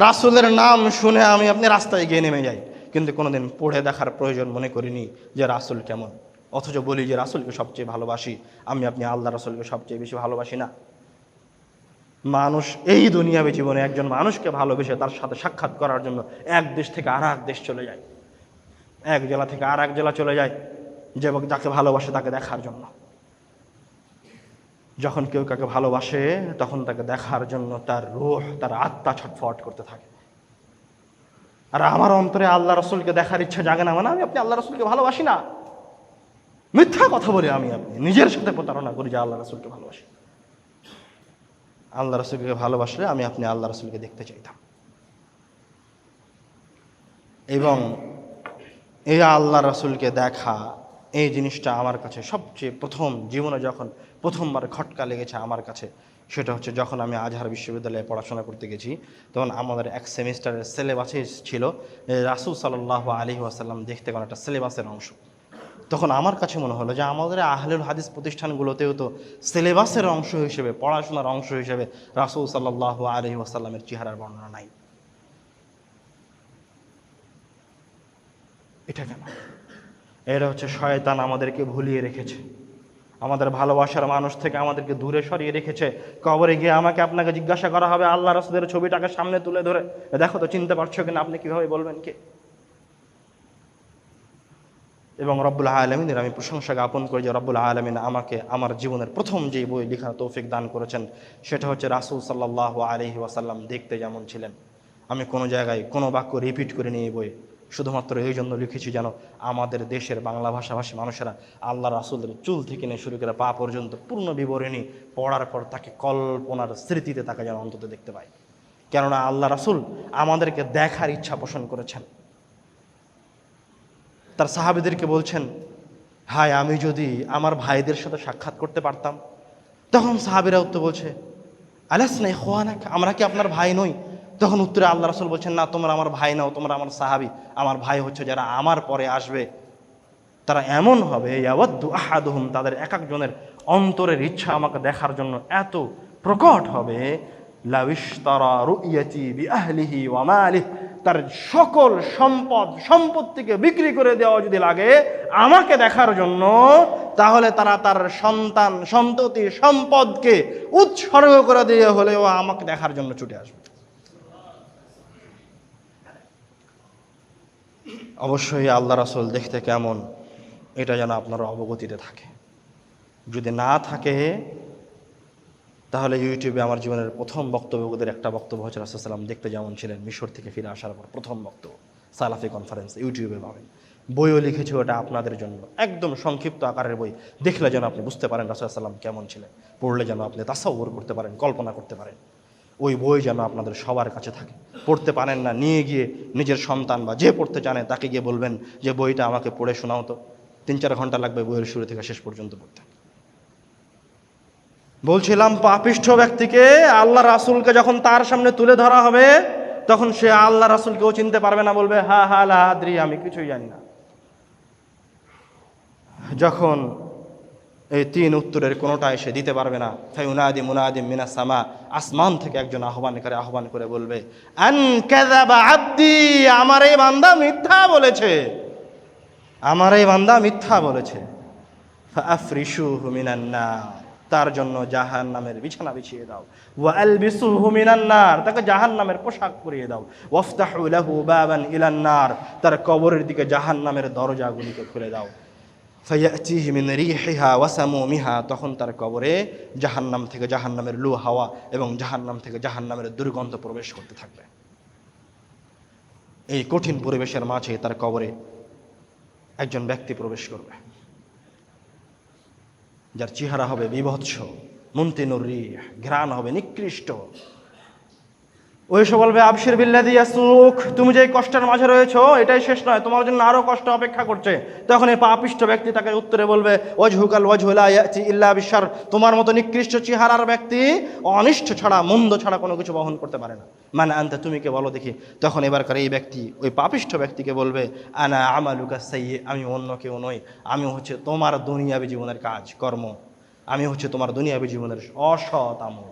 রাসূলের নাম শুনে আমি আপনি রাস্তায় গিয়ে নেমে যাই, কিন্তু কোনোদিন পড়ে দেখার প্রয়োজন মনে করিনি যে রাসূল কেমন। অথচ বলি যে রাসূলকে সবচেয়ে ভালোবাসি, আমি আপনি আল্লাহ রাসূলকে সবচেয়ে বেশি ভালোবাসি না। মানুষ এই দুনিয়াবী জীবনে একজন মানুষকে ভালোবেসে তার সাথে সাক্ষাৎ করার জন্য এক দেশ থেকে আর এক দেশ চলে যায়, এক জেলা থেকে আর এক জেলা চলে যায়, যে যাকে ভালোবাসে তাকে দেখার জন্য। যখন কেউ কাকে ভালোবাসে তখন তাকে দেখার জন্য তার রূহ, তার আত্মা ছটফট করতে থাকে। আর আমার অন্তরে আল্লাহ রাসূলকে দেখার ইচ্ছা জাগে না, মানে আমি আপনি আল্লাহ রাসূলকে ভালোবাসি না। মিথ্যা কথা বলি আমি আপনি, নিজের সাথে প্রতারণা করি যে আল্লাহ রাসূলকে ভালোবাসি। আল্লাহ রাসূলকে ভালোবাসলে আমি আপনি আল্লাহ রাসূলকে দেখতে চাইতাম। এবং এই আল্লাহ রাসূলকে দেখা, এই জিনিসটা আমার কাছে সবচেয়ে প্রথম জীবনে যখন প্রথমবার খটকা লেগেছে আমার কাছে, সেটা হচ্ছে যখন আমি আজহার বিশ্ববিদ্যালয়ে পড়াশোনা করতে গেছি। তখন আমাদের এক সেমিস্টারের সিলেবাসে ছিল রাসূল সাল্লাল্লাহু আলাইহি ওয়াসাল্লাম দেখতে কোনো একটা সিলেবাসের অংশ। তখন আমার কাছে মনে হলো যে আমাদের আহলুল হাদিস প্রতিষ্ঠানগুলোতেও তো সিলেবাসের অংশ হিসেবে, পড়াশোনার অংশ হিসেবে রাসূল সাল্লাল্লাহু আলাইহি ওয়াসাল্লামের চেহারার বর্ণনা নাই। এটা কেন? এটা হচ্ছে শয়তান আমাদেরকে ভুলিয়ে রেখেছে, আমাদের ভালোবাসার মানুষ থেকে আমাদেরকে দূরে সরিয়ে রেখেছে। কবরে গিয়ে আমাকে আপনাকে জিজ্ঞাসা করা হবে আল্লাহ রাসূলের ছবিটাকে সামনে তুলে ধরে, দেখো তো চিনতে পারছো কিনা, আপনি কিভাবে বলবেন কে? এবং রব্বুল আলামিনের আমি প্রশংসা জ্ঞাপন করি যে রব্বুল আলামিন আমাকে আমার জীবনের প্রথম যে বই লেখার তৌফিক দান করেছেন, সেটা হচ্ছে রাসূল সাল্লাল্লাহু আলাইহি ওয়াসাল্লাম দেখতে যেমন ছিলেন। আমি কোনো জায়গায় কোনো বাক্য রিপিট করে নিয়ে বই শুধুমাত্র এই জন্য লিখেছি যেন আমাদের দেশের বাংলা ভাষাভাষী মানুষেরা আল্লাহ রাসূলের চুল থেকে নিয়ে শুরু করে পা পর্যন্ত পূর্ণ বিবরণী পড়ার পর তাকে কল্পনার স্মৃতিতে তাকে যেন অন্তত দেখতে পায়। কেননা আল্লাহ রাসূল আমাদেরকে দেখার ইচ্ছা পোষণ করেছেন। তার সাহাবীদেরকে বলছেন, হায় আমি যদি আমার ভাইদের সাথে সাক্ষাৎ করতে পারতাম। তখন সাহাবীরা উত্তর বলছে, আলাসনা ইখওয়ানাক, আমরা কি আপনার ভাই নই? তখন উত্তরে আল্লাহ রাসূল বলছেন, না তোমরা আমার ভাই নাও, তোমরা আমার সাহাবী। আমার ভাই হচ্ছে যারা আমার পরে আসবে, তারা এমন হবে ইয়াওয়াদ্দু আহাদুহুম, তাদের এক একজনের অন্তরের ইচ্ছা আমাকে দেখার জন্য এত প্রকট হবে, লাউ ইশতারা রুইয়াতি বিআহলিহি ওয়া মালিহি, তার সকল সম্পত্তিকে বিক্রি করে দেওয়া যদি লাগে আমাকে দেখার জন্য, তাহলে তারা তার সন্তান সন্ততি সম্পদকে উৎসর্গ করে দিয়ে হলেও আমাকে দেখার জন্য ছুটে আসবে। অবশ্যই আল্লাহ রাসূল দেখতে কেমন এটা যেন আপনারা অবগতিতে থাকে। যদি না থাকে তাহলে ইউটিউবে আমার জীবনের প্রথম বক্তব্যদের একটা বক্তব্য হচ্ছে রাসূল সাল্লাল্লাহু আলাইহি ওয়াসাল্লাম দেখতে যেমন ছিলেন, মিশর থেকে ফিরে আসার পর প্রথম বক্তব্য সালাফি কনফারেন্স, ইউটিউবে পাবেন। বইও লিখেছি ওটা আপনাদের জন্য, একদম সংক্ষিপ্ত আকারের বই। দেখলে যেন আপনি বুঝতে পারেন রাসূল সাল্লাল্লাহু আলাইহি ওয়াসাল্লাম কেমন ছিলেন, পড়লে যেন আপনি তাসাউর করতে পারেন, কল্পনা করতে পারেন। ওই বই যেন আপনাদের সবার কাছে থাকে। পড়তে পারেন না, নিয়ে গিয়ে নিজের সন্তান বা যে পড়তে জানে তাকে গিয়ে বলবেন যে বইটা আমাকে পড়ে শোনাও তো। 3-4 ঘন্টা লাগবে বইয়ের শুরু থেকে শেষ পর্যন্ত পড়তে। বলছিলাম পাপিষ্ঠ ব্যক্তিকে আল্লাহ রাসূলকে যখন তার সামনে তুলে ধরা হবে, তখন সে আল্লাহ রাসূলকেও চিনতে পারবে না, বলবে হা হা লা আদ্রি, আমি কিছুই জানি না। যখন এই 3 উত্তরের কোনোটাই সে দিতে পারবে না, ফায়ুনাদি মুনাদিম মিনাস সামা, আসমান থেকে একজন আহ্বান করে বলবে, আন কাযাবা আব্দি, আমার এই বান্দা মিথ্যা বলেছে, আমার এই বান্দা মিথ্যা বলেছে। ফাআফরিশুহু মিনান নার, তার জন্য জাহান্নামের বিছানা বিছিয়ে দাও। ওয়া আলবিসুহু মিনান নার, তাকে জাহান্নামের পোশাক পরিয়ে দাও। ওয়াফতাহু লাহু বাবান ইলান নার, তার কবরের দিকে জাহান্নামের দরজাগুলিকে খুলে দাও। ফায়াতিহি মিন রিহিহা ওয়া সামুমিহা, তখন তার কবরে জাহান্নাম থেকে জাহান্নামের লু হাওয়া এবং জাহান্নাম থেকে জাহান্নামের দুর্গন্ধ প্রবেশ করতে থাকবে। এই কঠিন পরিবেশের মাঝে তার কবরে একজন ব্যক্তি প্রবেশ করবে, যার চেহারা হবে বিভৎস, মুনতিনুর রিহ, ঘ্রাণ হবে নিকৃষ্ট। ওই সে বলবে, আবশির বিল্লাযী ইয়াসুক, তুমি যে কষ্টের মাঝে রয়েছো এটাই শেষ নয়, তোমার জন্য আরো কষ্ট অপেক্ষা করছে। তখন এই পাপিষ্ঠ ব্যক্তি তাকে উত্তরে বলবে, ওয়াজহুকাল ওয়াজহু লা ইয়াতি ইল্লা বিশার, তোমার মতো নিকৃষ্ট চেহারার ব্যক্তি অনিষ্ট ছাড়া, মন্দ ছাড়া কোনো কিছু বহন করতে পারে না। মানে আনতা, তুমি কে বলো দেখি। তখন এবারকার এই ব্যক্তি ওই পাপিষ্ঠ ব্যক্তিকে বলবে, আনা আমালুকা সাইয়্যি, আমি অন্য কেউ নই, আমি হচ্ছে তোমার দুনিয়াবী জীবনের কাজ কর্ম, আমি হচ্ছে তোমার দুনিয়াবী জীবনের অসৎ আমল,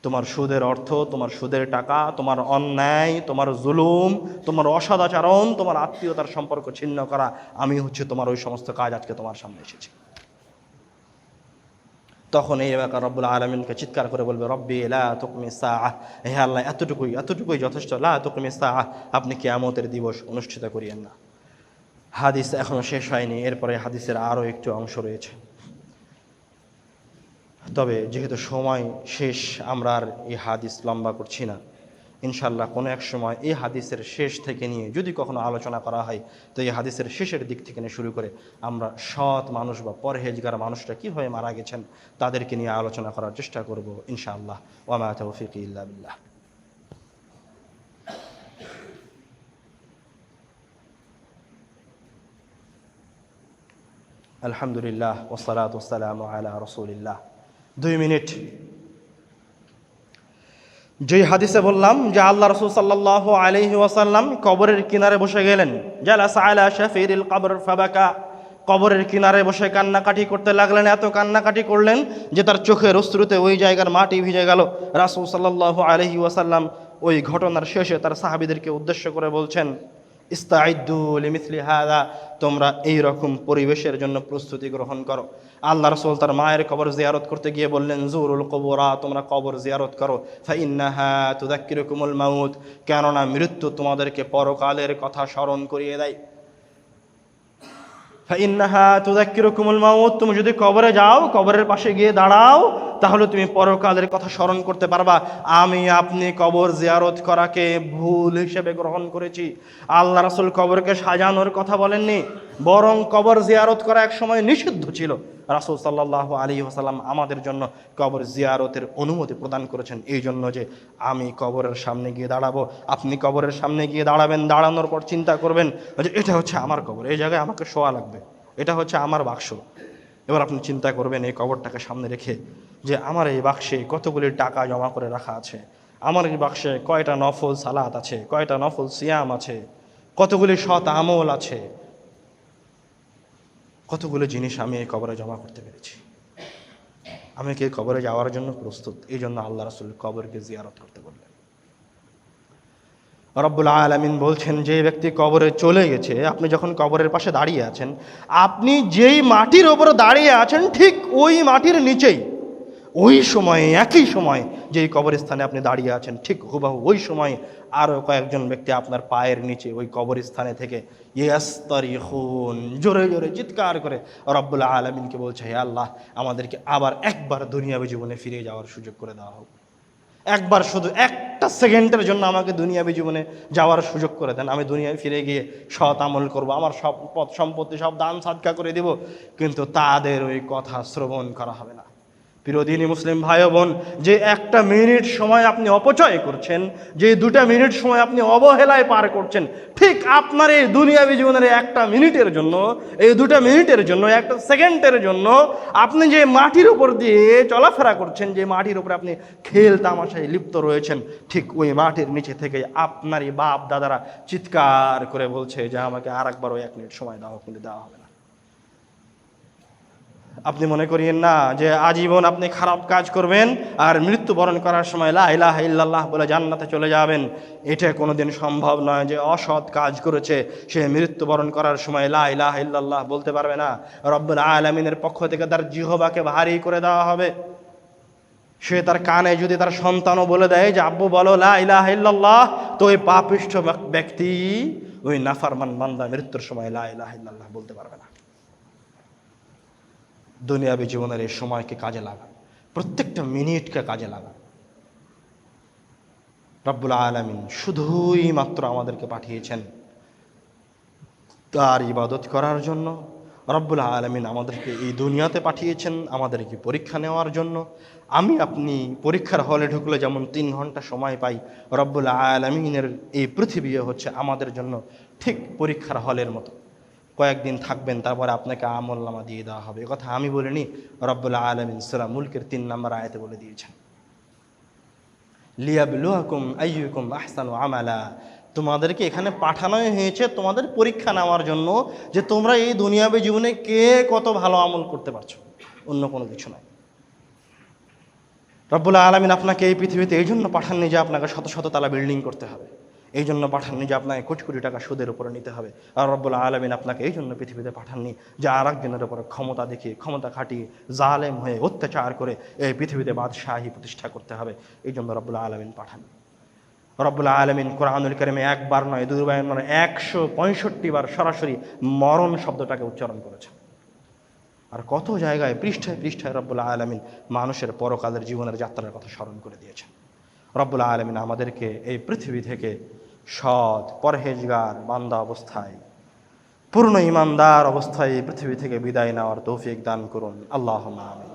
তোমার সুদের অর্থ, তোমার সুদের টাকা, তোমার অন্যায়, তোমার জুলুম, তোমার অসদাচরণ, তোমার আত্মীয়তার সম্পর্ক ছিন্ন করা, আমি হচ্ছে তোমার ওই সমস্ত কাজ আজকে তোমার সামনে এসেছি। তখন এই এলাকা রব্বুল আলামিনকে চিৎকার করে বলবে, রব্বি লা তুকমিস সাআহ, হে আল্লাহ এতটুকুই যথেষ্ট, লা তুকমিস সাআহ, আপনি কিয়ামতের দিবস অনুষ্ঠিত করিয়েন না। হাদিস এখনো শেষ হয়নি, এরপরে হাদিসের আরও একটু অংশ রয়েছে। তবে যেহেতু সময় শেষ, আমরা আর এই হাদিস লম্বা করছি না। ইনশাল্লাহ কোনো এক সময় এই হাদিসের শেষ থেকে নিয়ে যদি কখনো আলোচনা করা হয়, তো এই হাদিসের শেষের দিক থেকে নিয়ে শুরু করে আমরা সৎ মানুষ বা পরহেজগার মানুষরা কীভাবে মারা গেছেন তাদেরকে নিয়ে আলোচনা করার চেষ্টা করব ইনশাআল্লাহ। ওয়া মা তাওফীকি ইল্লা বিল্লাহ। আলহামদুলিল্লাহ ওয়াসসালাতু ওয়াসসালামু আলা রাসূলিল্লাহ। 2 মিনিট। যেই হাদিসে বললাম যে আল্লাহ রাসূল সাল্লাল্লাহু আলাইহি ওয়াসাল্লাম কবরের কিনারে বসে গেলেন, জালাসা আলা শাফিরিল কবর ফাবাকা, কবরের কিনারে বসে কান্নাকাটি করতে লাগলেন। এত কান্নাকাটি করলেন যে তার চোখের অশ্রুতে ওই জায়গার মাটি ভিজে গেল। রাসূল সাল্লাল্লাহু আলাইহি ওয়াসাল্লাম ওই ঘটনার শেষে তার সাহাবীদেরকে উদ্দেশ্য করে বলছেন, ইস্তাইদ্দু লিমিসলি হাযা, তোমরা এই রকম পরিবেশের জন্য প্রস্তুতি গ্রহণ করো। আল্লাহ রাসূল তার মায়ের কবর জিয়ারত করতে গিয়ে বললেন, জুরুল কুবুরা, তোমরা কবর জিয়ারত করো। ফাইন্নাহা তুযাক্কিরুকুমুল মাউত, কেননা মৃত্যু তোমাদেরকে পরকালের কথা স্মরণ করিয়ে দেয়। ফাইন্নাহা তুযাক্কিরুকুমুল মাউত, তুমি যদি কবরে যাও, কবরের পাশে গিয়ে দাঁড়াও, তাহলে তুমি পরকালের কথা স্মরণ করতে পারবা। আমি আপনি কবর জিয়ারত করাকে ভুল হিসেবে গ্রহণ করেছি। আল্লাহ রাসূল কবরকে সাজানোর কথা বলেননি, বরং কবর জিয়ারত করা এক সময় নিষিদ্ধ ছিল। রাসূল সাল্লাল্লাহু আলাইহি ওয়াসাল্লাম আমাদের জন্য কবর জিয়ারতের অনুমতি প্রদান করেছেন, এই জন্য যে আমি কবরের সামনে গিয়ে দাঁড়াবো, আপনি কবরের সামনে গিয়ে দাঁড়াবেন, দাঁড়ানোর পর চিন্তা করবেন যে এটা হচ্ছে আমার কবর, এই জায়গায় আমাকে শোয়া লাগবে, এটা হচ্ছে আমার বাক্স। এবার আপনি চিন্তা করবেন এই কবরটাকে সামনে রেখে যে আমার এই বাক্সে কতগুলি টাকা জমা করে রাখা আছে, আমার এই বাক্সে কয়টা নফল সালাত আছে, কয়টা নফল সিয়াম আছে, কতগুলি সৎ আমল আছে, কতগুলো জিনিস আমি এই কবরে জমা করতে পেরেছি। আমি কি কবরে যাওয়ার জন্য প্রস্তুত? এই জন্য আল্লাহ রাসূল কবরকে জিয়ারত করতে বললেন। রব্বুল আলামিন বলছেন, যে ব্যক্তি কবরে চলে গেছে, আপনি যখন কবরের পাশে দাঁড়িয়ে আছেন, আপনি যেই মাটির ওপরে দাঁড়িয়ে আছেন ঠিক ওই মাটির নিচেই ওই সময়ে, একই সময় যেই কবরস্থানে আপনি দাঁড়িয়ে আছেন ঠিক হুবহু ওই সময় আরও কয়েকজন ব্যক্তি আপনার পায়ের নিচে ওই কবরস্থানে থেকে ইয়াস্তারিখুন, জোরে জোরে চিৎকার করে রব্বুল আলামিনকে বলছে, হে আল্লাহ, আমাদেরকে আবার একবার দুনিয়াবী জীবনে ফিরে যাওয়ার সুযোগ করে দেওয়া হোক। একবার, শুধু একটা সেকেন্ডের জন্য আমাকে দুনিয়াবী জীবনে যাওয়ার সুযোগ করে দেন। আমি দুনিয়ায় ফিরে গিয়ে সৎ আমল করবো, আমার সব পদ সম্পত্তি সব দান সাদকা করে দেব, কিন্তু তাদের ওই কথা শ্রবণ করা হবে না। প্রিয়দিনী মুসলিম ভাই বোন, যে একটা মিনিট সময় আপনি অপচয় করছেন, যে 2টা মিনিট সময় আপনি অবহেলায় পার করছেন, ঠিক আপনার এই দুনিয়াবী জীবনের একটা মিনিটের জন্য, এই 2টা মিনিটের জন্য, একটা সেকেন্ডের জন্য আপনি যে মাটির উপর দিয়ে চলাফেরা করছেন, যে মাটির উপরে আপনি খেল তামাশায় লিপ্ত রয়েছেন, ঠিক ওই মাটির নিচে থেকে আপনারই বাপ দাদারা চিৎকার করে বলছে যে আমাকে আর একবার ওই 1 মিনিট সময় দাও, কিন্তু দেওয়া হবে না। আপনি মনে করিয়েন না যে আজীবন আপনি খারাপ কাজ করবেন আর মৃত্যুবরণ করার সময় লা ইলাহা ইল্লাল্লাহ বলে জান্নাতে চলে যাবেন। এটা কোনোদিন সম্ভব নয়। যে অসৎ কাজ করেছে সে মৃত্যুবরণ করার সময় লা ইলাহা ইল্লাল্লাহ বলতে পারবে না। রব্বুল আলামিনের পক্ষ থেকে তার জিহ্বাকে ভারী করে দেওয়া হবে। সে তার কানে যদি তার সন্তানও বলে দেয় যে আব্বু বলো লা ইলাহা ইল্লাল্লাহ, তো ওই পাপিষ্ঠ ব্যক্তি, ওই নাফরমান বান্দা মৃত্যুর সময় লা ইলাহা ইল্লাল্লাহ বলতে পারবে না। দুনিয়াবী জীবনের এই সময়কে কাজে লাগান, প্রত্যেকটা মিনিটকে কাজে লাগান। রব্বুল আলামিন শুধুই মাত্র আমাদেরকে পাঠিয়েছেন তার ইবাদত করার জন্য। রব্বুল আলামিন আমাদেরকে এই দুনিয়াতে পাঠিয়েছেন আমাদেরকে পরীক্ষা নেওয়ার জন্য। আমি আপনি পরীক্ষার হলে ঢুকলে যেমন 3 ঘন্টা সময় পাই, রব্বুল আলামিনের এই পৃথিবী হচ্ছে আমাদের জন্য ঠিক পরীক্ষার হলের মতো। কয়েকদিন থাকবেন, তারপরে আপনাকে আমলনামা দিয়ে দেওয়া হবে। এ কথা আমি বলিনি, রব্বুল আলামিন সূরা মুলকের 3 নম্বর আয়াতে বলে দিয়েছেন, লিয়াবলুয়াকুম আইয়ুকুম আহসানু আমালা। তোমাদেরকে এখানে পাঠানোই হয়েছে তোমাদের পরীক্ষা নেওয়ার জন্য, যে তোমরা এই দুনিয়াবী জীবনে কে কত ভালো আমল করতে পারছো, অন্য কোনো কিছু নয়। রব্বুল আলামিন আপনাকে এই পৃথিবীতে এই জন্য পাঠাননি যে আপনাকে শত শত তালা বিল্ডিং করতে হবে, এই জন্য পাঠাননি যে আপনাকে কোটি কোটি টাকা সুদের উপরে নিতে হবে। আর রব্বুল আলামিন আপনাকে এই জন্য পৃথিবীতে পাঠাননি যে আর একজনের উপরে ক্ষমতা দেখিয়ে, ক্ষমতা খাটিয়ে, জালেম হয়ে, অত্যাচার করে এই পৃথিবীতে বাদশাহী প্রতিষ্ঠা করতে হবে, এই জন্য রব্বুল আলামিন পাঠান। রব্বুল আলামিন কোরআনুল কারীমে একবার নয়, দুইবার নয়, 165 বার সরাসরি মরণ শব্দটাকে উচ্চারণ করেছেন। আর কত জায়গায় পৃষ্ঠায় পৃষ্ঠায় রব্বুল আলামিন মানুষের পরকালের জীবনের যাত্রার কথা স্মরণ করে দিয়েছেন। রব্বুল আলামিন আমাদেরকে এই পৃথিবী থেকে সৎ পরহেজগার বান্দা অবস্থায়, পূর্ণ ইমানদার অবস্থায় এই পৃথিবী থেকে বিদায় নেওয়ার তৌফিক দান করুন। আল্লাহুম্মা আমিন।